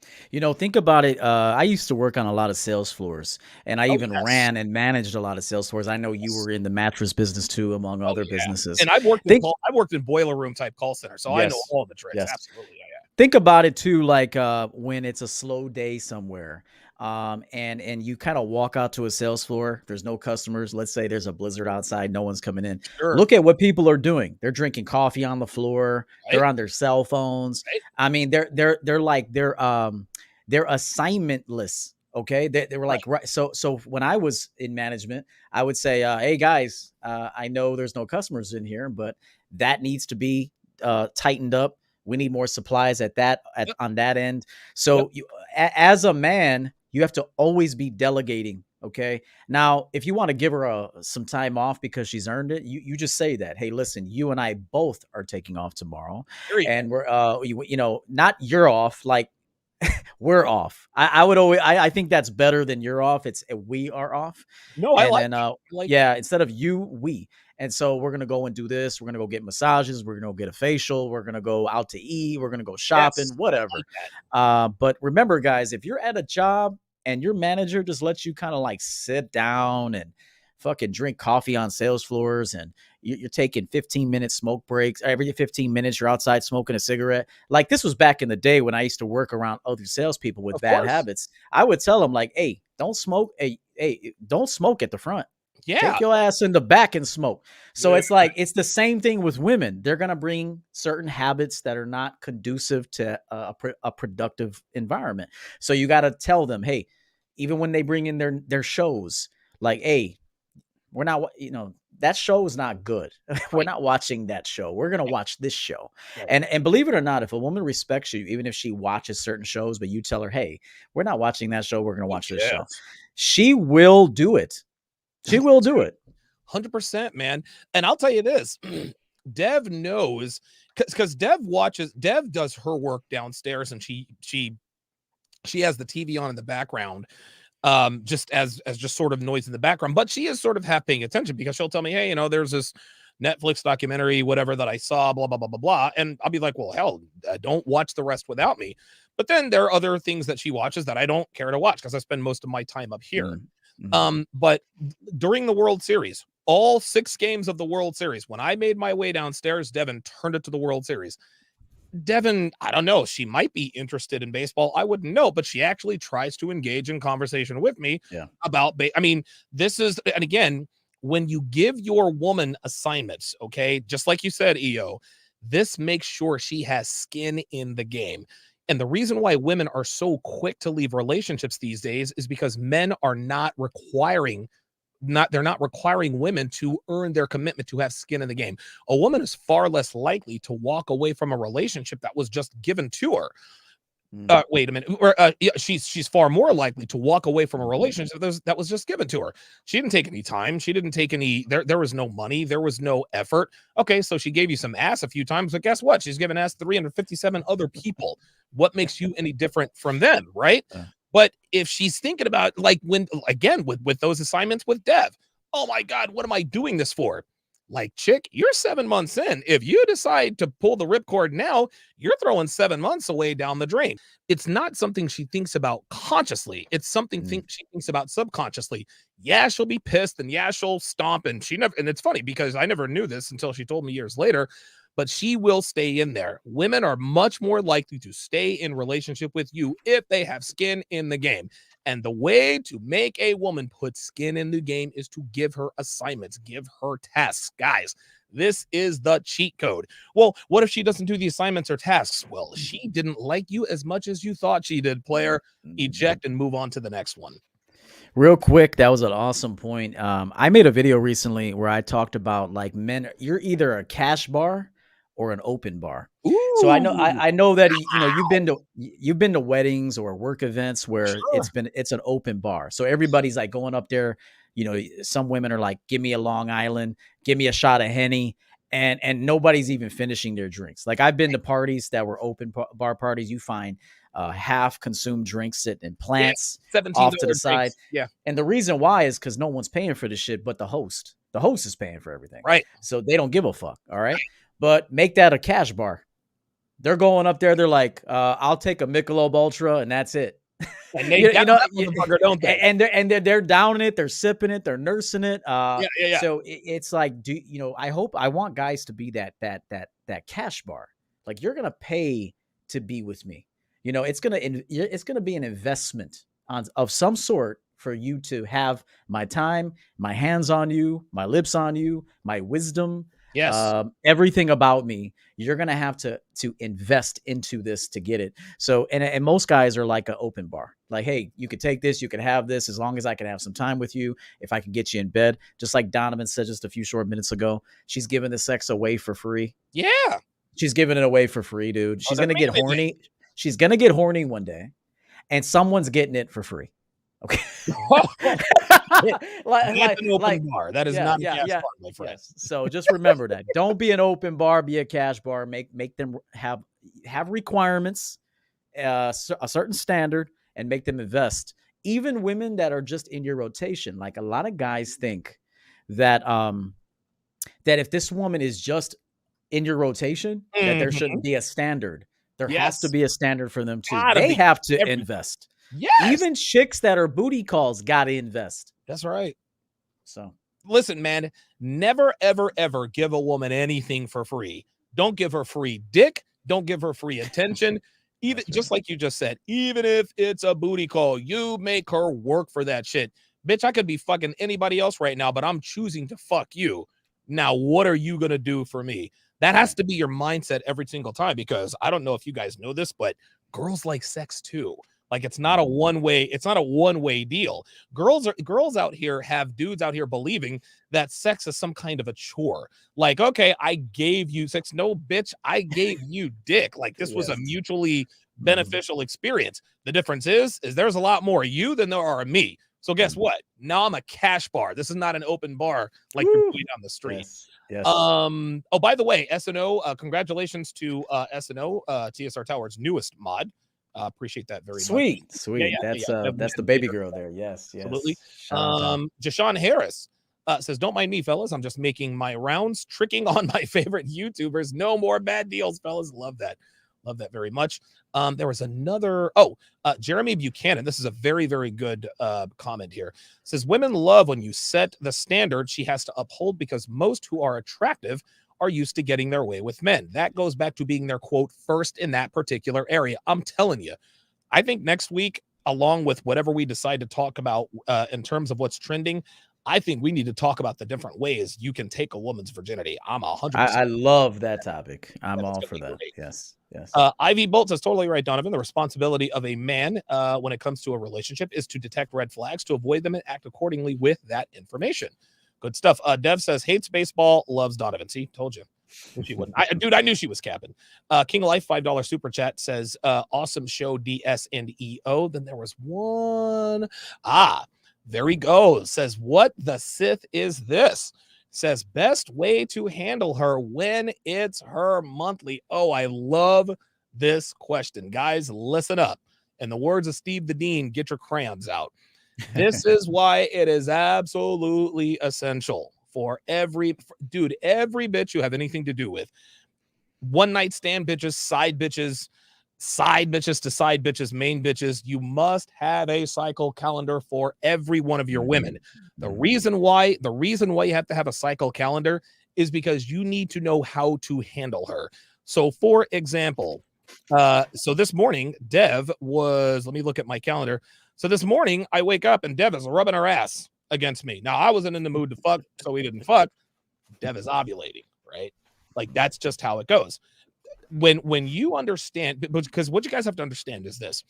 Think about it. I used to work on a lot of sales floors, and I Oh, even yes. ran and managed a lot of sales floors. I know you Yes. were in the mattress business too, among Oh, other yeah. businesses. And Think, I've worked in boiler room type call center, so I know yes, all the tricks. yes. Absolutely. Yeah, yeah. Think about it too, like when it's a slow day somewhere, and you kind of walk out to a sales floor. There's no customers. Let's say there's a blizzard outside, no one's coming in. Sure. Look at what people are doing. They're drinking coffee on the floor. Right. They're on their cell phones. Right. I mean, they're assignmentless. Okay, they were Right. like, right. So when I was in management, I would say, hey guys, I know there's no customers in here, but that needs to be tightened up. We need more supplies Yep. on that end. Yep. So as a man, you have to always be delegating. Okay. Now, if you want to give her some time off because she's earned it, you just say that. Hey, listen, you and I both are taking off tomorrow, There you go. and we're not you're off, like we're off. I would always I think that's better than you're off. It's we are off. No, I And like then that. I like that. yeah, instead of you, we. And so we're gonna go and do this. We're gonna go get massages. We're gonna go get a facial. We're gonna go out to eat. We're gonna go shopping, Yes, I whatever. like that. But remember, guys, if you're at a job and your manager just lets you kind of like sit down and fucking drink coffee on sales floors, and you're taking 15-minute smoke breaks every 15 minutes, you're outside smoking a cigarette. Like, this was back in the day when I used to work around other salespeople with Of bad course. habits. I would tell them like, hey, don't smoke. Hey, don't smoke at the front. Yeah. Take your ass in the back and smoke. So Yeah. it's like, it's the same thing with women. They're going to bring certain habits that are not conducive to a productive environment. So you got to tell them, hey, even when they bring in their shows, like, hey, we're not, that show is not good. We're Right. not watching that show. We're going to watch this show. Right. And believe it or not, if a woman respects you, even if she watches certain shows, but you tell her, hey, we're not watching that show, we're going to watch this show, Yes. she will do it. She will do it. 100%, man. And I'll tell you this, Dev knows, because Dev does her work downstairs, and she has the TV on in the background, just as just sort of noise in the background, but she is sort of half paying attention because she'll tell me, hey, there's this Netflix documentary, whatever, that I saw, blah, blah, blah, blah, blah. And I'll be like, well, hell, don't watch the rest without me. But then there are other things that she watches that I don't care to watch because I spend most of my time up here. Mm-hmm. But during the World Series, all 6 games of the World Series, when I made my way downstairs, Devin turned it to the World Series. Devin, I don't know, she might be interested in baseball. I wouldn't know, but she actually tries to engage in conversation with me Yeah. about I mean, this is, and again, when you give your woman assignments, okay, just like you said, EO, this makes sure she has skin in the game. And the reason why women are so quick to leave relationships these days is because men are not requiring they're not requiring women to earn their commitment to have skin in the game. A woman is far less likely to walk away from a relationship that was just given to her. Wait a minute. Yeah, she's far more likely to walk away from a relationship that was just given to her. She didn't take any time. She didn't take any. There was no money. There was no effort. Okay, so she gave you some ass a few times, but guess what? She's given ass 357 other people. What makes you any different from them, right? But if she's thinking about, like, when again with those assignments with Dev, oh my God, what am I doing this for? Like, chick, you're 7 months in. If you decide to pull the ripcord now, you're throwing 7 months away down the drain. It's not something she thinks about consciously. It's something she thinks about subconsciously. Yeah, she'll be pissed, and yeah, she'll stomp, and it's funny because I never knew this until she told me years later, but she will stay in there. Women are much more likely to stay in relationship with you if they have skin in the game. And the way to make a woman put skin in the game is to give her assignments, give her tasks. Guys, this is the cheat code. Well, what if she doesn't do the assignments or tasks? Well, she didn't like you as much as you thought she did, player. Eject and move on to the next one. Real quick, that was an awesome point. I made a video recently where I talked about, like, men, you're either a cash bar or an open bar. Ooh, so I know that you've been to weddings or work events where it's an open bar. So everybody's like going up there. Some women are like, give me a Long Island, give me a shot of Henny, and nobody's even finishing their drinks. Like, I've been to parties that were open bar parties. You find half consumed drinks sitting in plants off to the side. Yeah. And the reason why is because no one's paying for this shit but the host. The host is paying for everything. Right. So they don't give a fuck. All right. But make that a cash bar. They're going up there. They're like, I'll take a Michelob Ultra and that's it. And they don't they? And they're downing it. They're sipping it. They're nursing it. Yeah. So it's like, I want guys to be that cash bar. Like, you're gonna pay to be with me. It's gonna be an investment of some sort for you to have my time, my hands on you, my lips on you, my wisdom. Yes. Everything about me, you're gonna have to invest into this to get it. So, and most guys are like an open bar. Like, hey, you could take this, you could have this, as long as I can have some time with you. If I can get you in bed, just like Donovan said just a few short minutes ago, she's giving the sex away for free. Yeah, she's giving it away for free, dude. She's gonna get horny. She's gonna get horny one day, and someone's getting it for free. Okay. That's an open bar. That is not a cash bar, my friend. Yes. So just remember that. Don't be an open bar, be a cash bar. Make them have requirements, a certain standard, and make them invest. Even women that are just in your rotation. Like, a lot of guys think that that if this woman is just in your rotation, that there shouldn't be a standard. There has to be a standard for them too. They have to invest. Yes. Even chicks that are booty calls got to invest. That's right. So listen, man, never, ever, ever give a woman anything for free. Don't give her free dick. Don't give her free attention. Even just like you just said, even if it's a booty call, you make her work for that shit. Bitch, I could be fucking anybody else right now, but I'm choosing to fuck you. Now, what are you going to do for me? That has to be your mindset every single time, because I don't know if you guys know this, but girls like sex too. Like, it's not a one-way deal. Girls out here have dudes out here believing that sex is some kind of a chore. Like, okay, I gave you sex. No, bitch, I gave you dick. Like, this was a mutually beneficial experience. The difference is there's a lot more you than there are me. So guess what? Now I'm a cash bar. This is not an open bar like you're doing down the street. Yes. Oh, by the way, SNO, congratulations to SNO, TSR Tower's newest mod. Appreciate that very much. Sweet. That's the baby girl there. Yes. Absolutely. Jashawn Harris says, don't mind me, fellas. I'm just making my rounds, tricking on my favorite YouTubers. No more bad deals, fellas. Love that very much. There was another, Jeremy Buchanan. This is a very, very good comment here. Says, women love when you set the standard she has to uphold, because most who are attractive are used to getting their way with men. That goes back to being their, quote, first in that particular area. I'm telling you, I think next week, along with whatever we decide to talk about in terms of what's trending, I think we need to talk about the different ways you can take a woman's virginity. I'm 100%. I love that topic. I'm all for that. Great. Yes. Yes. Ivy Bolt is totally right, Donovan. The responsibility of a man when it comes to a relationship is to detect red flags, to avoid them, and act accordingly with that information. Good stuff. Dev says hates baseball, loves Donovan. See, told you. She wouldn't. Dude, I knew she was capping. King Life $5 super chat says awesome show DS and EO. Then there was one. There he goes. Says what the Sith is this? Says best way to handle her when it's her monthly. Oh, I love this question. Guys, listen up. In the words of Steve the Dean, get your crayons out. This is why it is absolutely essential for every bitch you have anything to do with. One night stand bitches, side bitches to side bitches, main bitches. You must have a cycle calendar for every one of your women. The reason why you have to have a cycle calendar is because you need to know how to handle her. So for example, so this morning, Dev was, let me look at my calendar. So this morning I wake up and Dev is rubbing her ass against me. Now I wasn't in the mood to fuck, so we didn't fuck. Dev is ovulating, right? Like that's just how it goes. When you understand, because what you guys have to understand is this: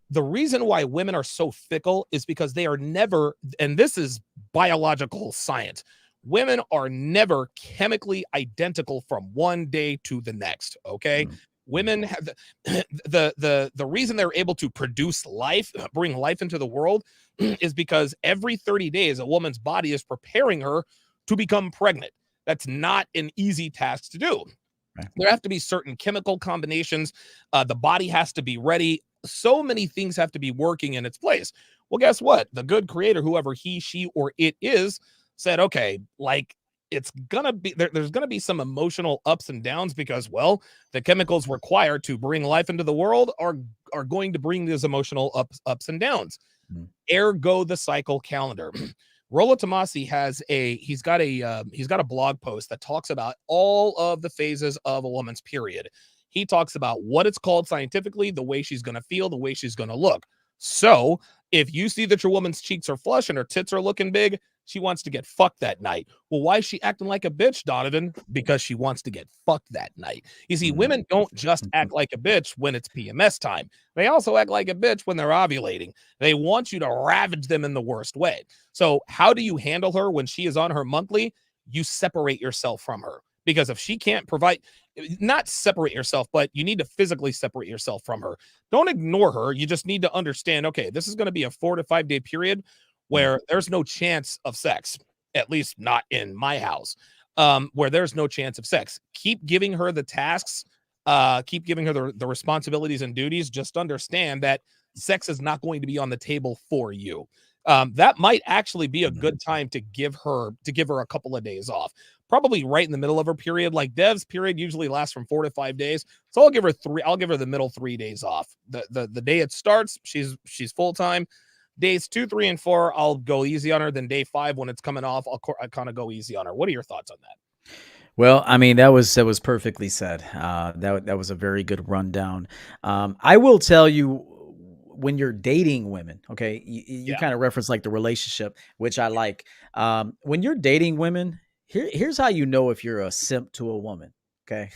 the reason why women are so fickle is because they are never, and this is biological science, women are never chemically identical from one day to the next. Okay. Women have the reason they're able to produce life, bring life into the world, is because every 30 days a woman's body is preparing her to become pregnant. That's not an easy task to do. Right. There have to be certain chemical combinations. The body has to be ready. So many things have to be working in its place. Well, guess what? The good creator, whoever he, she, or it is, said, okay, like it's gonna be there's gonna be some emotional ups and downs because, well, the chemicals required to bring life into the world are going to bring these emotional ups and downs. Ergo the cycle calendar. Rollo Tomasi has he's got a blog post that talks about all of the phases of a woman's period. He talks about what it's called scientifically, the way she's going to feel, the way she's going to look. So if you see that your woman's cheeks are flush and her tits are looking big, she wants to get fucked that night. Well, why is she acting like a bitch, Donovan? Because she wants to get fucked that night. You see, women don't just act like a bitch when it's PMS time. They also act like a bitch when they're ovulating. They want you to ravage them in the worst way. So how do you handle her when she is on her monthly? You separate yourself from her. Because if she can't provide, not separate yourself, but you need to physically separate yourself from her. Don't ignore her. You just need to understand, okay, this is going to be a 4 to 5 day period where there's no chance of sex, at least not in my house, where there's no chance of sex. Keep giving her the tasks, keep giving her the responsibilities and duties. Just understand that sex is not going to be on the table for you. That might actually be a good time to give her a couple of days off, probably right in the middle of her period. Like Dev's period usually lasts from 4 to 5 days. So I'll give her the middle 3 days off. The day it starts, she's full time. Days 2, 3, and 4, I'll go easy on her. Then day 5, when it's coming off, I kind of go easy on her. What are your thoughts on that? Well, I mean, that was perfectly said. That was a very good rundown. I will tell you, when you're dating women, okay, you kind of reference like the relationship, which I like. When you're dating women, here's how you know if you're a simp to a woman. Okay,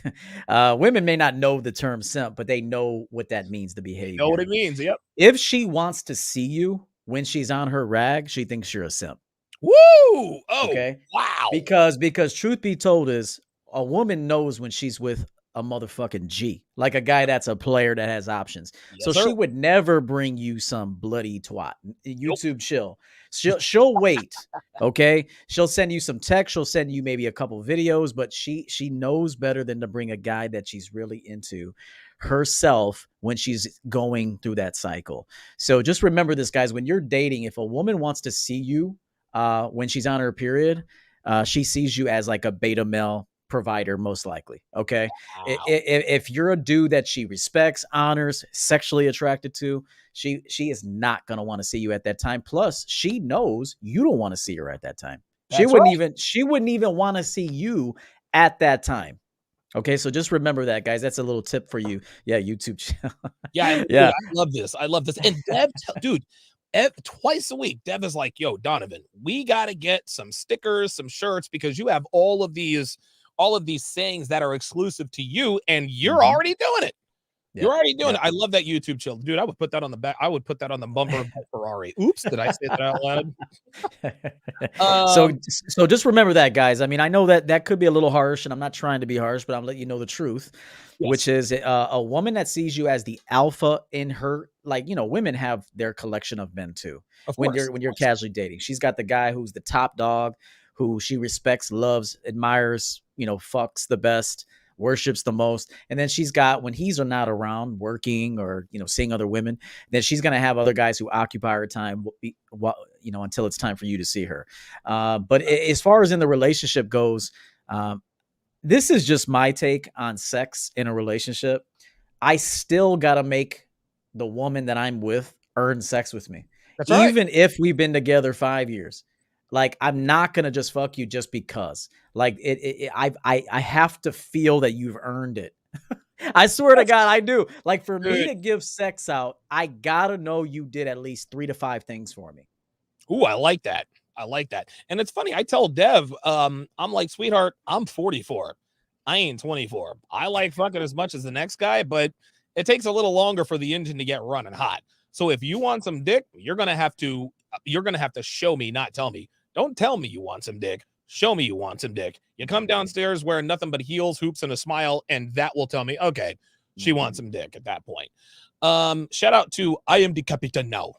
women may not know the term simp, but they know what that means. The behavior. They know what it means. Yep. If she wants to see you when she's on her rag, she thinks you're a simp. Woo! Oh, okay. Wow. Because truth be told is a woman knows when she's with a motherfucking G, like a guy that's a player that has options. Yes, so sir. she would never bring you some bloody twat. YouTube chill. She'll wait. Okay. She'll send you some text. She'll send you maybe a couple videos, but she knows better than to bring a guy that she's really into herself when she's going through that cycle. So just remember this, guys, when you're dating, if a woman wants to see you when she's on her period, she sees you as like a beta male provider, most likely. Okay. Wow. If you're a dude that she respects, honors, sexually attracted to, she is not going to want to see you at that time. Plus, she knows you don't want to see her at that time. She wouldn't even want to see you at that time. Okay, so just remember that, guys. That's a little tip for you. Yeah, YouTube channel. Yeah, yeah. Dude, I love this. I love this. And Dev, dude, twice a week, Dev is like, yo, Donovan, we got to get some stickers, some shirts, because you have all of these all of these sayings that are exclusive to you, and you're Mhm. already doing it. You're Yep. already doing it. Yep. I love that YouTube chill. Dude, I would put that on the back. I would put that on the bumper of my Ferrari. Oops, did I say that out loud? So Um, so just remember that, guys. I mean, I know that that could be a little harsh, and I'm not trying to be harsh, but I'm letting you know the truth, which yes, is a woman that sees you as the alpha in her, like, women have their collection of men too. of When course, you're of when you're course. casually dating, she's got the guy who's the top dog, who she respects, loves, admires, fucks the best, worships the most. And then she's got, when he's not around working or seeing other women, then she's gonna have other guys who occupy her time, until it's time for you to see her. But as far as in the relationship goes, um, this is just my take on sex in a relationship. I still gotta make the woman that I'm with earn sex with me, That's right. even if we've been together 5 years. Like, I'm not gonna just fuck you just because. Like, I have to feel that you've earned it. I swear to That's God, I do. Like, for me good. to give sex out, I gotta know you did at least 3 to 5 things for me. Ooh, I like that. I like that. And it's funny. I tell Dev, I'm like, sweetheart, I'm 44. I ain't 24. I like fucking as much as the next guy, but it takes a little longer for the engine to get running hot. So if you want some dick, you're gonna have to show me, not tell me. Don't tell me you want some dick. Show me you want some dick. You come downstairs wearing nothing but heels, hoops, and a smile, and that will tell me, okay, she wants some dick at that point. Shout out to I am the Capitan now.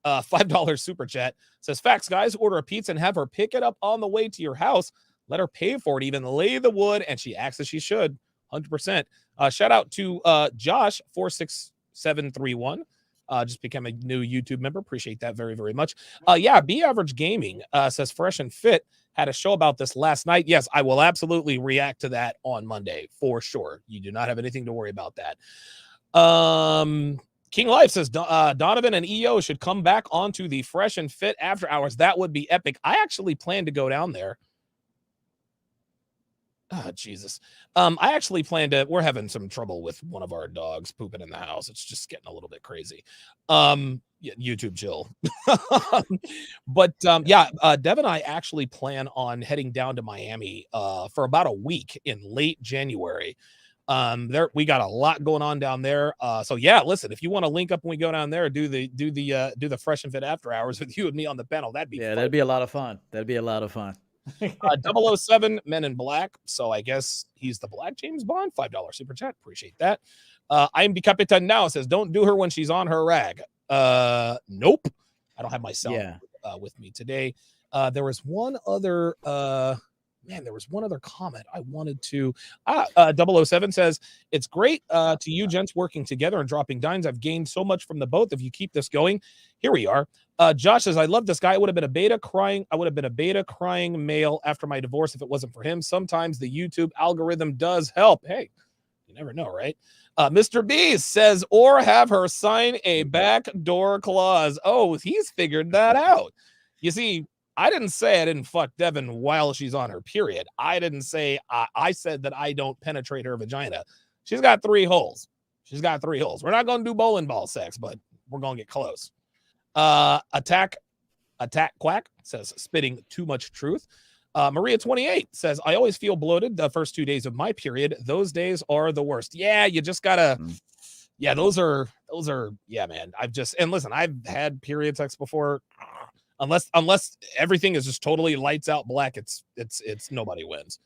$5 super chat says, facts, guys, order a pizza and have her pick it up on the way to your house. Let her pay for it, even lay the wood, and she acts as she should. 100%. Shout out to Josh 46731. Just became a new YouTube member. Appreciate that very, very much. Yeah, B Average Gaming says Fresh and Fit had a show about this last night. Yes, I will absolutely react to that on Monday for sure. You do not have anything to worry about that. King Life says Donovan and EO should come back onto the Fresh and Fit after hours. That would be epic. I actually plan to go down there. Oh, Jesus. I actually plan to, we're having some trouble with one of our dogs pooping in the house. It's just getting a little bit crazy. Yeah, YouTube chill. But yeah, Dev and I actually plan on heading down to Miami for about a week in late January. There we got a lot going on down there. So yeah, listen, if you want to link up when we go down there, do the Fresh and Fit after hours with you and me on the panel, that'd be Yeah, fun. that'd be a lot of fun. That'd be a lot of fun. 007 Men in Black. So I guess he's the Black James Bond. $5 super chat. Appreciate that. I'm the Capitan now says, don't do her when she's on her rag. Nope. I don't have my sound Yeah. with me today. There was one other there was one other comment I wanted to 007 says, it's great to you gents working together and dropping dimes. I've gained so much from the both of you. Keep this going. Here we are. Josh says, I love this guy. I would have been a beta crying male after my divorce if it wasn't for him. Sometimes the YouTube algorithm does help. Hey, you never know, right? Mr. B says, or have her sign a backdoor clause. Oh, he's figured that out. You see, I didn't say I didn't fuck Devin while she's on her period. I didn't say, I said that I don't penetrate her vagina. She's got 3 holes. She's got 3 holes. We're not going to do bowling ball sex, but we're going to get close. Attack Quack says, spitting too much truth. Maria 28 says, I always feel bloated the first 2 days of my period. Those days are the worst. Yeah, you just gotta. Yeah, those are. Yeah, man. Listen, I've had period sex before. Unless everything is just totally lights out black, it's nobody wins.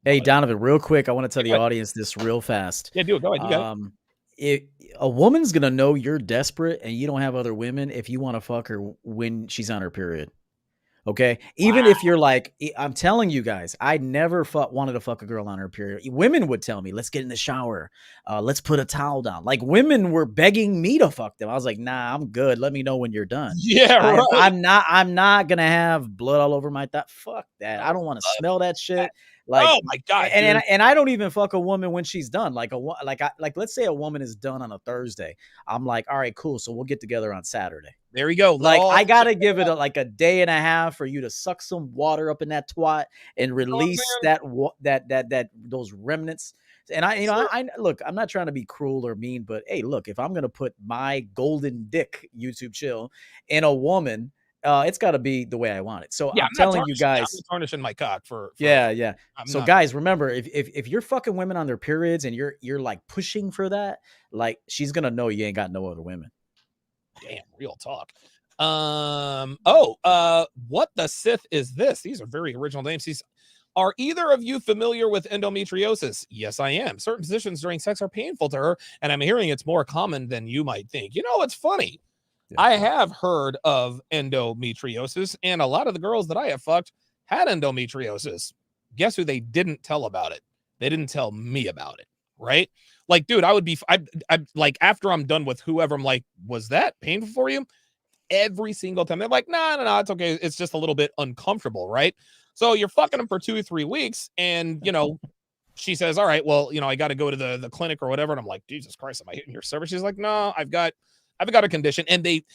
Hey, Donovan, real quick, I want to tell the ahead. audience this real fast. Yeah, do it. Go ahead. You got it. A woman's gonna know you're desperate and you don't have other women if you want to fuck her when she's on her period. Okay. Even if you're like, I'm telling you guys, I never wanted to fuck a girl on her period. Women would tell me, let's get in the shower. Let's put a towel down. Like, women were begging me to fuck them. I was like, nah, I'm good. Let me know when you're done. Yeah, right. I'm not going to have blood all over my thigh. Fuck that. I don't want to smell that shit. Like, oh my God. And I don't even fuck a woman when she's done. Like let's say a woman is done on a Thursday. I'm like, all right, cool. So we'll get together on Saturday. There we go. Like, I gotta give it like a day and a half for you to suck some water up in that twat and release those remnants. And I look, I'm not trying to be cruel or mean, but hey, look, if I'm gonna put my golden dick, YouTube chill, in a woman, it's got to be the way I want it. So Yeah, I'm I'm not telling you tarnishing. Yeah, I'm guys, not tarnishing my cock for. yeah. I'm So not. guys, remember, if you're fucking women on their periods and you're like pushing for that, like she's gonna know you ain't got no other women. Damn, real talk. What the Sith is this? These are very original names. Are either of you familiar with endometriosis? Yes, I am. Certain positions during sex are painful to her, and I'm hearing it's more common than you might think. You know, it's funny. Yeah. I have heard of endometriosis, and a lot of the girls that I have fucked had endometriosis. Guess who they didn't tell about it? They didn't tell me about it, right? Like, dude, I like, after I'm done with whoever, I'm like, was that painful for you? Every single time they're like, no, it's okay. It's just a little bit uncomfortable, right? So you're fucking them for 2 or 3 weeks, and she says, all right, well, I got to go to the clinic or whatever. And I'm like, Jesus Christ, am I hitting your service? She's like, no, I've got a condition. And they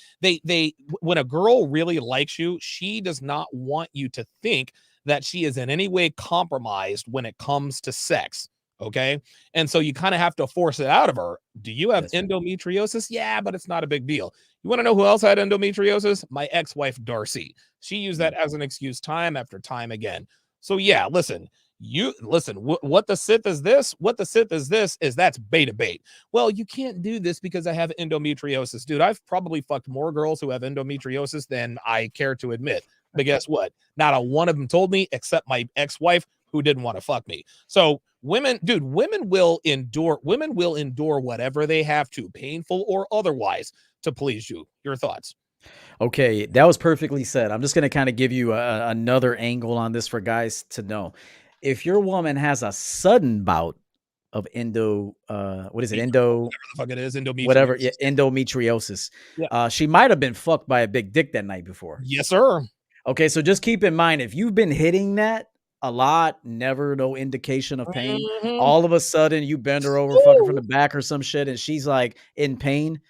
when a girl really likes you, she does not want you to think that she is in any way compromised when it comes to sex. Okay. And so you kind of have to force it out of her. Do you have endometriosis? Yeah, but it's not a big deal. You want to know who else had endometriosis? My ex-wife, Darcy. She used that as an excuse time after time again. So yeah, listen, what the Sith is this? What the Sith is this is that's beta bait. Well, you can't do this because I have endometriosis. Dude, I've probably fucked more girls who have endometriosis than I care to admit. But guess what? Not a one of them told me except my ex-wife who didn't want to fuck me. So women will endure whatever they have to, painful or otherwise, to please you. Your thoughts? Okay, that was perfectly said. I'm just going to kind of give you another angle on this for guys to know. If your woman has a sudden bout of what is it? Whatever the fuck it is, Whatever, endometriosis. yeah, endometriosis. Yeah. She might have been fucked by a big dick that night before. Yes, sir. Okay, so just keep in mind, if you've been hitting that a lot, never no indication of pain, all of a sudden you bend her over fucking from the back or some shit and she's like in pain.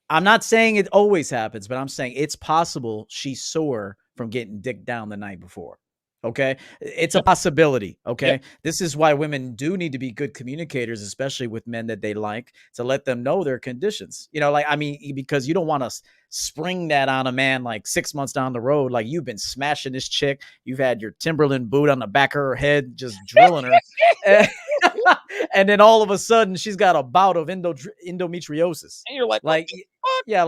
I'm not saying it always happens, but I'm saying it's possible she's sore from getting dick down the night before. Okay. It's a possibility. Okay. Yep. This is why women do need to be good communicators, especially with men that they like, to let them know their conditions. Because you don't want to spring that on a man like 6 months down the road. Like you've been smashing this chick. You've had your Timberland boot on the back of her head, just drilling her. And then all of a sudden she's got a bout of endometriosis. And you're like, yeah,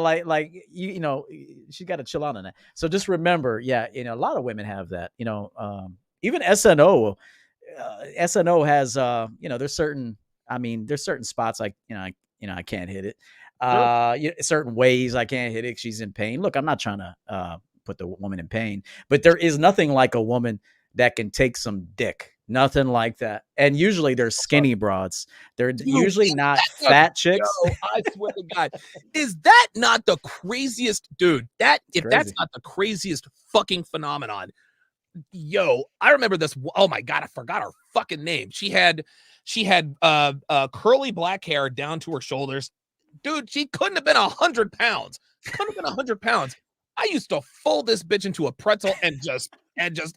she got to chill out on that. So just remember, a lot of women have that. Even SNO has there's certain spots like I can't hit it. Certain ways I can't hit it. She's in pain. Look, I'm not trying to put the woman in pain, but there is nothing like a woman that can take some dick. Nothing like that. And usually they're skinny broads. They're usually not fat chicks. I swear to God. Is that not the craziest, dude? If that's not the craziest fucking phenomenon. Yo, I remember this. Oh my God, I forgot her fucking name. She had curly black hair down to her shoulders. Dude, she couldn't have been 100 pounds. Couldn't have been 100 pounds. I used to fold this bitch into a pretzel and just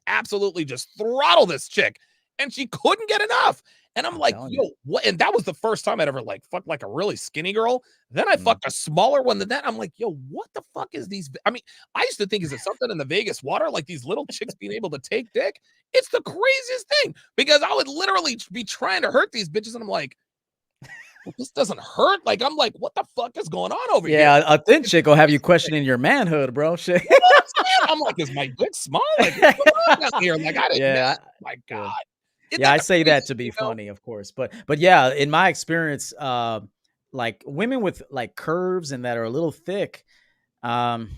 absolutely just throttle this chick. And she couldn't get enough. And I'm like, yo, what? And that was the first time I'd ever fucked like a really skinny girl. Then I fucked a smaller one than that. I'm like, yo, what the fuck is these? I mean, I used to think, is it something in the Vegas water? Like these little chicks being able to take dick? It's the craziest thing because I would literally be trying to hurt these bitches. And I'm like, well, this doesn't hurt. Like, I'm like, what the fuck is going on over here? Yeah, a thin chick will have you questioning your manhood, bro. Shit. You know what I'm saying? I'm like, is my dick small? Like, what's going on out here? Like, I didn't know. My God. I say that to be funny, of course. But yeah, in my experience, like women with like curves and that are a little thick, and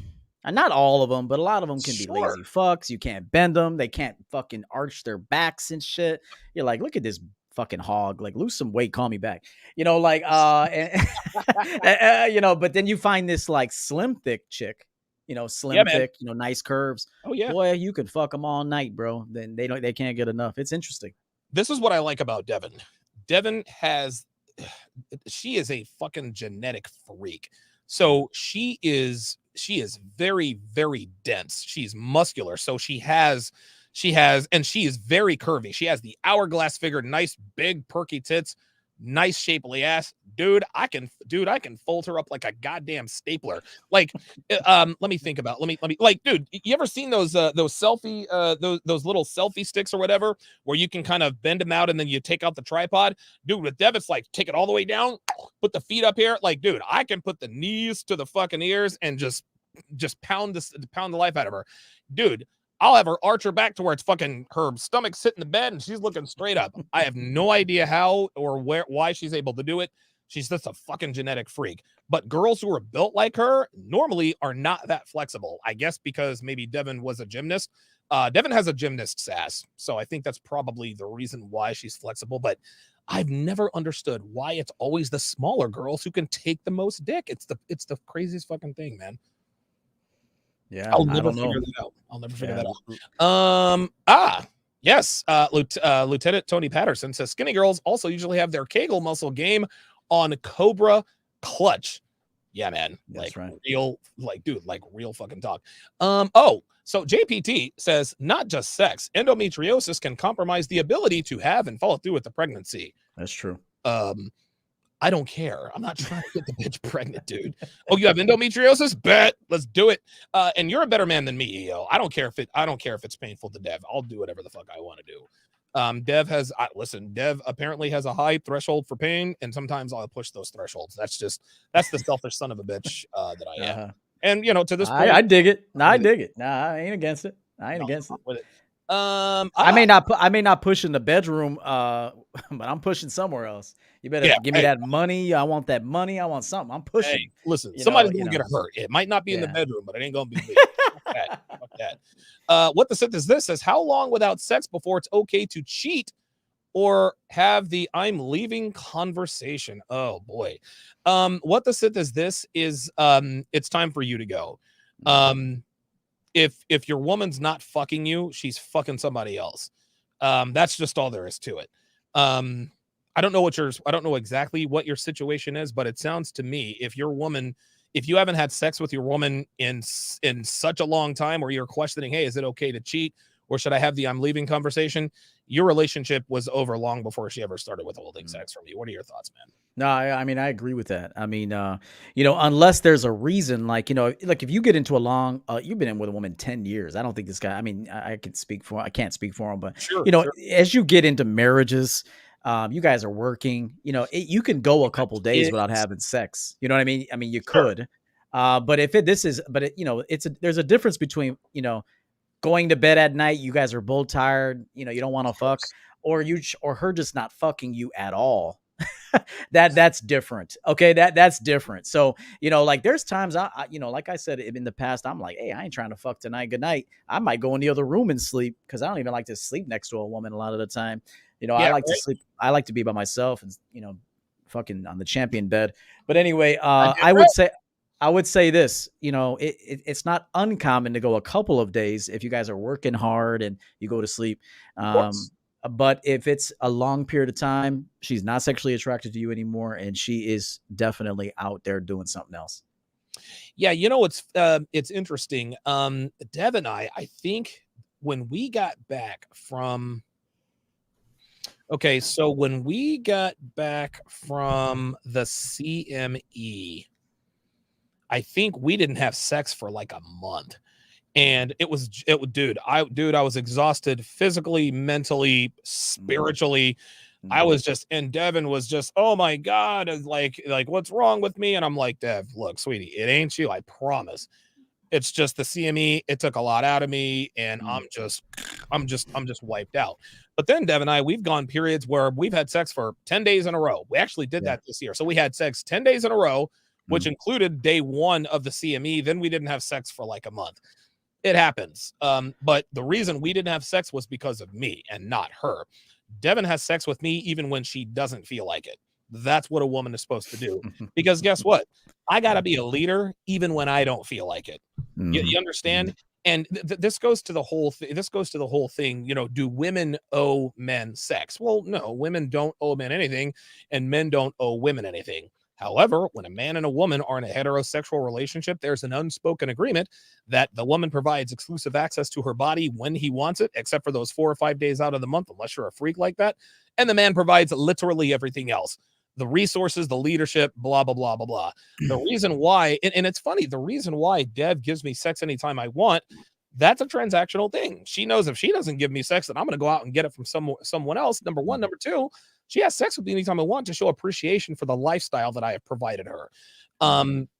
not all of them, but a lot of them can be lazy fucks. You can't bend them. They can't fucking arch their backs and shit. You're like, look at this fucking hog, like lose some weight, call me back, but then you find this like slim thick chick, thick, nice curves. Oh yeah, boy, you could fuck them all night, bro. Then they can't get enough. It's interesting. This is what I like about Devin she is a fucking genetic freak. So she is very, very dense. She's muscular. So she is very curvy. She has the hourglass figure, nice, big, perky tits. nice shapely ass, dude. I can fold her up like a goddamn stapler. Like, let me think about. Let me like, dude. You ever seen those selfie those little selfie sticks or whatever, where you can kind of bend them out and then you take out the tripod, dude? With Dev, it's like take it all the way down, put the feet up here. Like, dude, I can put the knees to the fucking ears and just pound the life out of her, dude. I'll have her arch her back to where it's fucking her stomach's sitting in the bed and she's looking straight up. I have no idea how or why she's able to do it. She's just a fucking genetic freak. But girls who are built like her normally are not that flexible. I guess because maybe Devin was a gymnast. Devin has a gymnast sass, so I think that's probably the reason why she's flexible. But I've never understood why it's always the smaller girls who can take the most dick. It's the craziest fucking thing, man. Yeah, I'll never figure that out. I'll never figure that out. Yes. Lieutenant Tony Patterson says skinny girls also usually have their Kegel muscle game on Cobra Clutch. Yeah, man. That's right. Real, like, dude, like real fucking talk. So JPT says not just sex, endometriosis can compromise the ability to have and follow through with the pregnancy. That's true. I don't care. I'm not trying to get the bitch pregnant, dude. Oh, you have endometriosis? Bet. Let's do it. And you're a better man than me, EO. I don't care if it's painful to Dev. I'll do whatever the fuck I want to do. Dev apparently has a high threshold for pain, and sometimes I'll push those thresholds. That's the selfish son of a bitch that I am. And to this point, I dig it. No, I dig it. No, I ain't against it. I ain't against it. With it. I may not push in the bedroom, but I'm pushing somewhere else. You better give me that money. I want that money. I want something. I'm pushing. Hey, listen, somebody's gonna get hurt. It might not be in the bedroom, but it ain't gonna be me. Fuck that. What the Sith is this? Says how long without sex before it's okay to cheat or have the I'm leaving conversation? Oh boy. What the Sith is this is it's time for you to go. If your woman's not fucking you, she's fucking somebody else. That's just all there is to it. I don't know exactly what your situation is, but it sounds to me if you haven't had sex with your woman in such a long time, or you're questioning, hey, is it okay to cheat, or should I have the I'm leaving conversation? Your relationship was over long before she ever started withholding sex from you. What are your thoughts, man? No, I mean, I agree with that. I mean, unless there's a reason, like if you get into a long, you've been in with a woman 10 years. I don't think this guy, I mean, I can't speak for him, but sure. As you get into marriages, you guys are working, you can go a couple days without having sex. You know what I mean? I mean, you could, but there's a difference between, going to bed at night, you guys are both tired, you don't want to fuck, or her just not fucking you at all. That's different. Okay. That's different. So, like there's times I like I said in the past, I'm like, hey, I ain't trying to fuck tonight. Good night. I might go in the other room and sleep because I don't even like to sleep next to a woman a lot of the time. I like to sleep. I like to be by myself and, fucking on the champion bed. But anyway, I would say this, it's not uncommon to go a couple of days if you guys are working hard and you go to sleep. But if it's a long period of time, she's not sexually attracted to you anymore, and she is definitely out there doing something else. Yeah, it's interesting. Dev and I think when we got back from the CME, I think we didn't have sex for like a month. And dude, I was exhausted physically, mentally, spiritually. I was and Devin was just, oh my God, like what's wrong with me? And I'm like, Dev, look, sweetie, it ain't you, I promise. It's just the CME. It took a lot out of me, and I'm just wiped out. But then Dev and I, we've gone periods where we've had sex for 10 days in a row. We actually did that this year. So we had sex 10 days in a row, which included day 1 of the CME. Then we didn't have sex for like a month. It happens. But the reason we didn't have sex was because of me and not her. Devin has sex with me even when she doesn't feel like it. That's what a woman is supposed to do. Because guess what? I got to be a leader even when I don't feel like it. You understand? And this goes to the whole thing. Do women owe men sex? Well, no, women don't owe men anything, and men don't owe women anything. However, when a man and a woman are in a heterosexual relationship, there's an unspoken agreement that the woman provides exclusive access to her body when he wants it, except for those 4 or 5 days out of the month, unless you're a freak like that. And the man provides literally everything else. the resources, the leadership, blah, blah, blah, blah, blah. The reason why, and it's funny, the reason why Dev gives me sex anytime I want, that's a transactional thing. She knows if she doesn't give me sex, then I'm going to go out and get it from someone else. Number one. Number two, she has sex with me anytime I want to show appreciation for the lifestyle that I have provided her.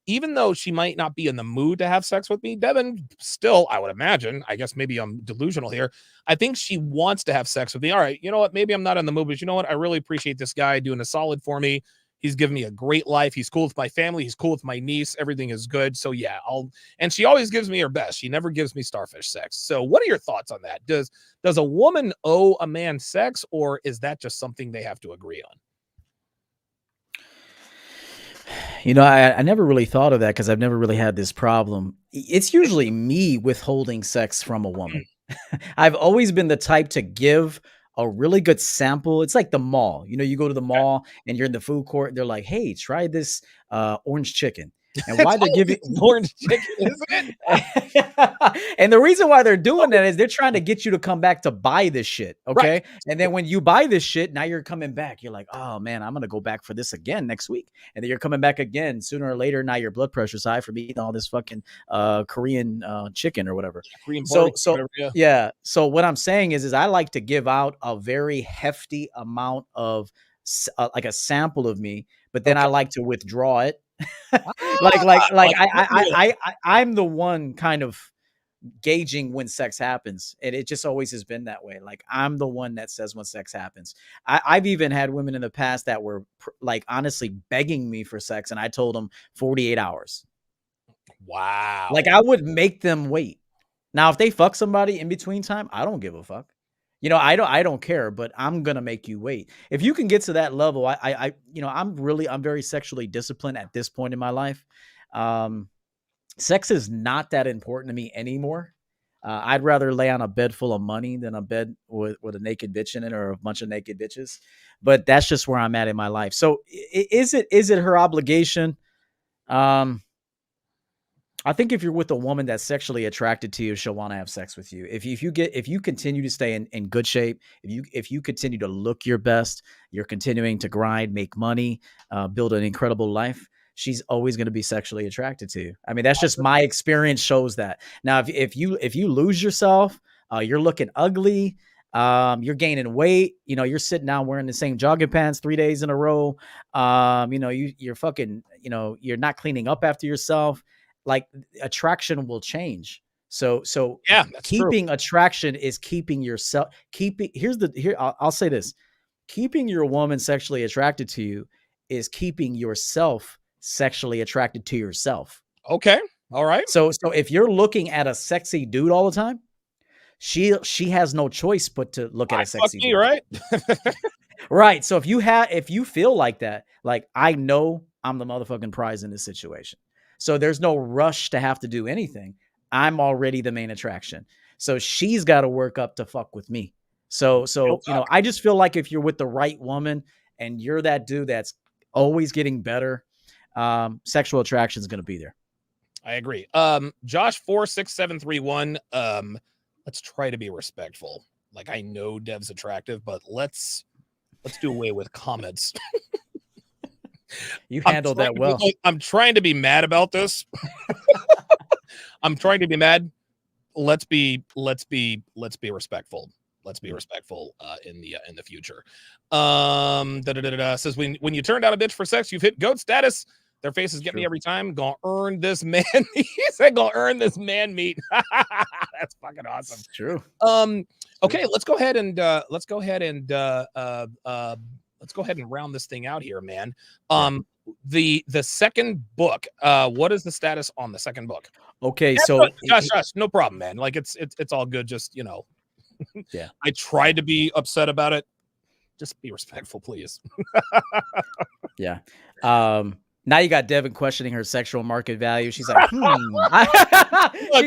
Even though she might not be in the mood to have sex with me, Devin still, I would imagine, I guess maybe I'm delusional here, I think she wants to have sex with me. All right, you know what? Maybe I'm not in the mood, but you know what? I really appreciate this guy doing a solid for me. He's given me a great life. He's cool with my family. He's cool with my niece. Everything is good. So yeah, and she always gives me her best. She never gives me starfish sex. So what are your thoughts on that? Does a woman owe a man sex, or is that just something they have to agree on? You know, I never really thought of that because I've never really had this problem. It's usually me withholding sex from a woman. I've always been the type to give a really good sample. It's like the mall. You know, you go to the mall and you're in the food court. And they're like, "Hey, try this orange chicken." And why they're giving orange chicken, isn't it? And the reason why they're doing that is they're trying to get you to come back to buy this shit. Okay. Right. And then when you buy this shit, now you're coming back. You're like, oh man, I'm going to go back for this again next week. And then you're coming back again sooner or later. Now your blood pressure's high from eating all this fucking Korean chicken or whatever. Korean whatever, yeah. So what I'm saying is I like to give out a very hefty amount of like a sample of me, but then I like to withdraw it. I'm the one kind of gauging when sex happens, and it just always has been that way. Like I'm the one that says when sex happens. I've even had women in the past that were like honestly begging me for sex, and I told them 48 hours. Wow. Like I would make them wait. Now, if they fuck somebody in between time, I don't give a fuck. You know, I don't care, but I'm gonna make you wait. If you can get to that level, I'm very sexually disciplined at this point in my life. Sex is not that important to me anymore. I'd rather lay on a bed full of money than a bed with a naked bitch in it or a bunch of naked bitches. But that's just where I'm at in my life. So is it her obligation? I think if you're with a woman that's sexually attracted to you, she'll want to have sex with you. If you continue to stay in good shape, if you continue to look your best, you're continuing to grind, make money, build an incredible life, she's always going to be sexually attracted to you. I mean, that's just my experience shows that. Now, if you lose yourself, you're looking ugly, you're gaining weight, you know, you're sitting down wearing the same jogging pants 3 days in a row, you're fucking, you're not cleaning up after yourself. Like attraction will change. So yeah, keeping true. Attraction is keeping yourself, I'll say this, keeping your woman sexually attracted to you is keeping yourself sexually attracted to yourself. Okay. All right. So if you're looking at a sexy dude all the time, she has no choice but to look at a sexy dude. Right. Right. So if you feel like that, like I know I'm the motherfucking prize in this situation. So there's no rush to have to do anything. I'm already the main attraction. So she's got to work up to fuck with me. So I just feel like if you're with the right woman and you're that dude that's always getting better, sexual attraction is going to be there. I agree. Josh 46731. Let's try to be respectful. Like I know Dev's attractive, but let's do away with comments. You handled that well. I'm trying to be mad about this. I'm trying to be mad. Let's be respectful. Let's be respectful in the future. Says when you turn down a bitch for sex, you've hit GOAT status. Their faces get me every time. Gonna earn this man. He said gonna earn this man meat. That's fucking awesome. It's true. Okay, let's go ahead and round this thing out here, man. The second book, what is the status on the second book? Okay, so Josh, no problem, man. Like it's all good. Just yeah. I tried to be upset about it. Just be respectful, please. Yeah. Now you got Devin questioning her sexual market value. She's like, she's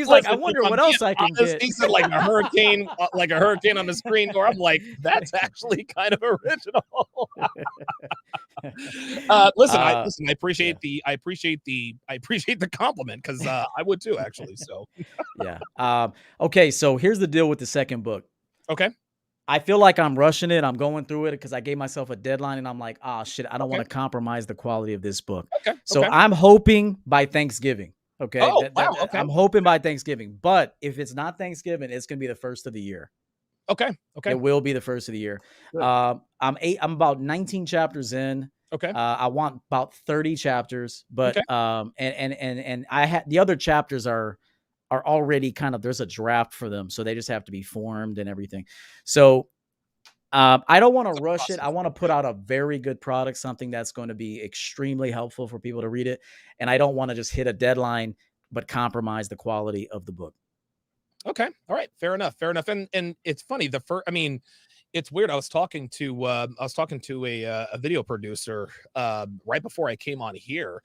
like, I wonder what else I can get. He said like a hurricane on the screen door. I'm like, that's actually kind of original. Listen, I appreciate the compliment because I would too, actually. So yeah. Okay, so here's the deal with the second book. Okay. I feel like I'm rushing it. I'm going through it because I gave myself a deadline, and I'm like, oh shit, I don't want Okay. to compromise the quality of this book. Okay. So Okay. I'm hoping by Thanksgiving. Okay, Oh, wow. Okay. I'm hoping by Thanksgiving. But if it's not Thanksgiving, it's gonna be the first of the year. Okay. It Okay. will be the first of the year. Good. I'm about 19 chapters in. Okay. I want about 30 chapters, but Okay. and I had the other chapters are already kind of, there's a draft for them, so they just have to be formed and everything. So I don't want to It's a rush it. I process. want to put out a very good product, something that's going to be extremely helpful for people to read it, and I don't want to just hit a deadline but compromise the quality of the book. Okay. All right. Fair enough. Fair enough. And it's funny. The first, I mean, it's weird. I was talking to a video producer right before I came on here,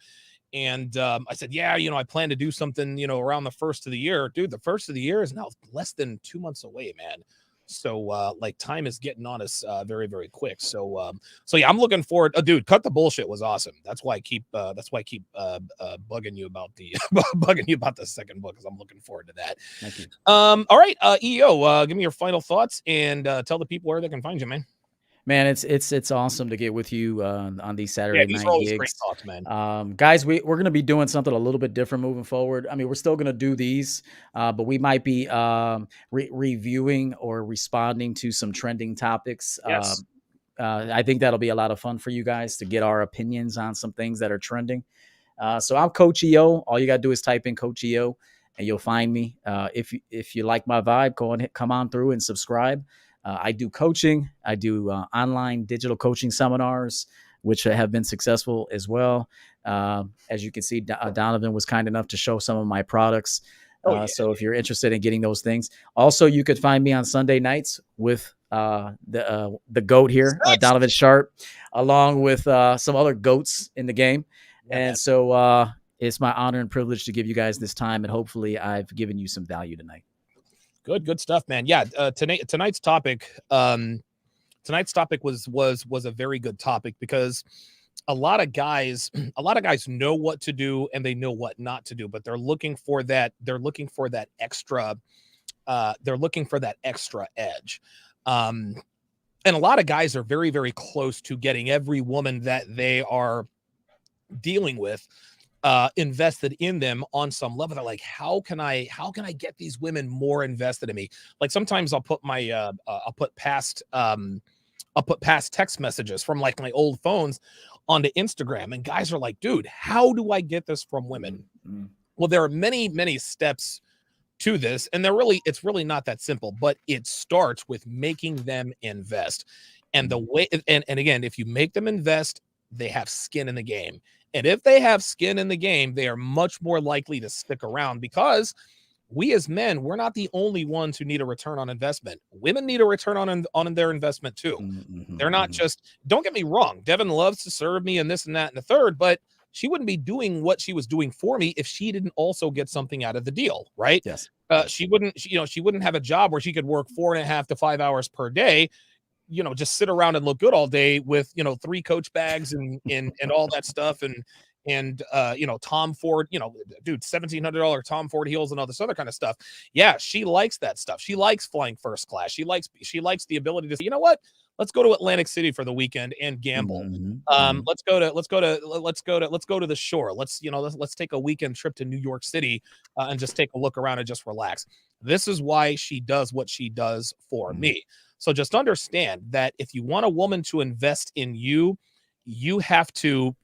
and I said, yeah, I plan to do something, around the first of the year, dude. The first of the year is now less than 2 months away, man. So like time is getting on us very very quick. So yeah, I'm looking forward. Dude, cut the bullshit was awesome. That's why I keep bugging you about the bugging you about the second book, because I'm looking forward to that. Thank you. All right, EO, give me your final thoughts and tell the people where they can find you, man. Man, it's awesome to get with you on these Yeah, Saturday these are night always great gigs. talks, man. Guys, we're going to be doing something a little bit different moving forward. I mean, we're still going to do these, but we might be reviewing or responding to some trending topics. Yes. I think that'll be a lot of fun for you guys to get our opinions on some things that are trending. So I'm Coach EO. All you got to do is type in Coach EO and you'll find me. If you like my vibe, go and come on through and subscribe. I do coaching. I do online digital coaching seminars, which have been successful as well. As you can see, Donovan was kind enough to show some of my products. Oh yeah. So if you're interested in getting those things, also you could find me on Sunday nights with the goat here, Nice. Donovan Sharp, along with some other goats in the game. Yeah, man. And so it's my honor and privilege to give you guys this time, and hopefully I've given you some value tonight. Good stuff, man. Yeah, tonight's topic was a very good topic, because a lot of guys know what to do and they know what not to do, but they're looking for that extra edge. And a lot of guys are very very close to getting every woman that they are dealing with invested in them on some level. They're like, how can I get these women more invested in me? Like sometimes I'll put past text messages from like my old phones onto Instagram, and guys are like, dude, how do I get this from women? Mm-hmm. Well, there are many steps to this, and it's really not that simple, but it starts with making them invest. And the way, and again, if you make them invest, they have skin in the game. And if they have skin in the game, they are much more likely to stick around, because we as men, we're not the only ones who need a return on investment. Women need a return on their investment too. Mm-hmm. They're not just, don't get me wrong, Devin loves to serve me and this and that and the third, but she wouldn't be doing what she was doing for me if she didn't also get something out of the deal, right? Yes. She wouldn't have a job where she could work 4.5 to 5 hours per day, just sit around and look good all day with 3 coach bags and all that stuff, and Tom Ford, dude, $1,700 Tom Ford heels and all this other kind of stuff. Yeah, she likes that stuff. She likes flying first class. She likes the ability to say, you know what? Let's go to Atlantic City for the weekend and gamble. Mm-hmm. Let's go to the shore. Let's take a weekend trip to New York City and just take a look around and just relax. This is why she does what she does for me. So just understand that if you want a woman to invest in you, you have to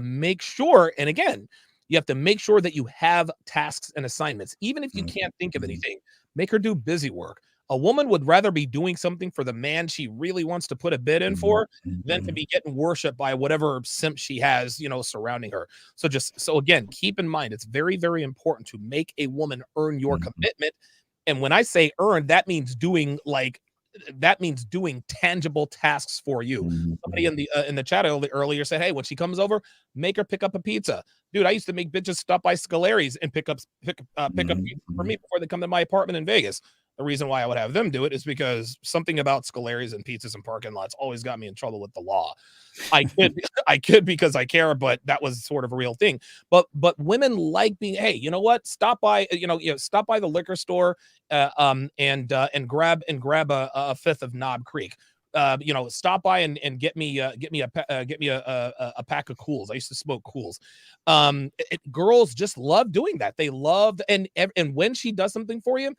make sure, and again, you have to make sure that you have tasks and assignments. Even if you can't think of anything, make her do busy work. A woman would rather be doing something for the man she really wants to put a bid in for than to be getting worshiped by whatever simp she has, surrounding her. So again, keep in mind, it's very, very important to make a woman earn your commitment. And when I say earn, that means doing tangible tasks for you. Somebody in the chat earlier said, hey, when she comes over, make her pick up a pizza. Dude, I used to make bitches stop by Scolari's and pick up pizza for me before they come to my apartment in Vegas. The reason why I would have them do it is because something about Scolari's and pizzas and parking lots always got me in trouble with the law. I could I could because I care, but that was sort of a real thing. But women like being, hey, you know what? Stop by, stop by the liquor store, and grab a fifth of Knob Creek. Stop by and get me a pack of Cools. I used to smoke Cools. Girls just love doing that. They love, and when she does something for you,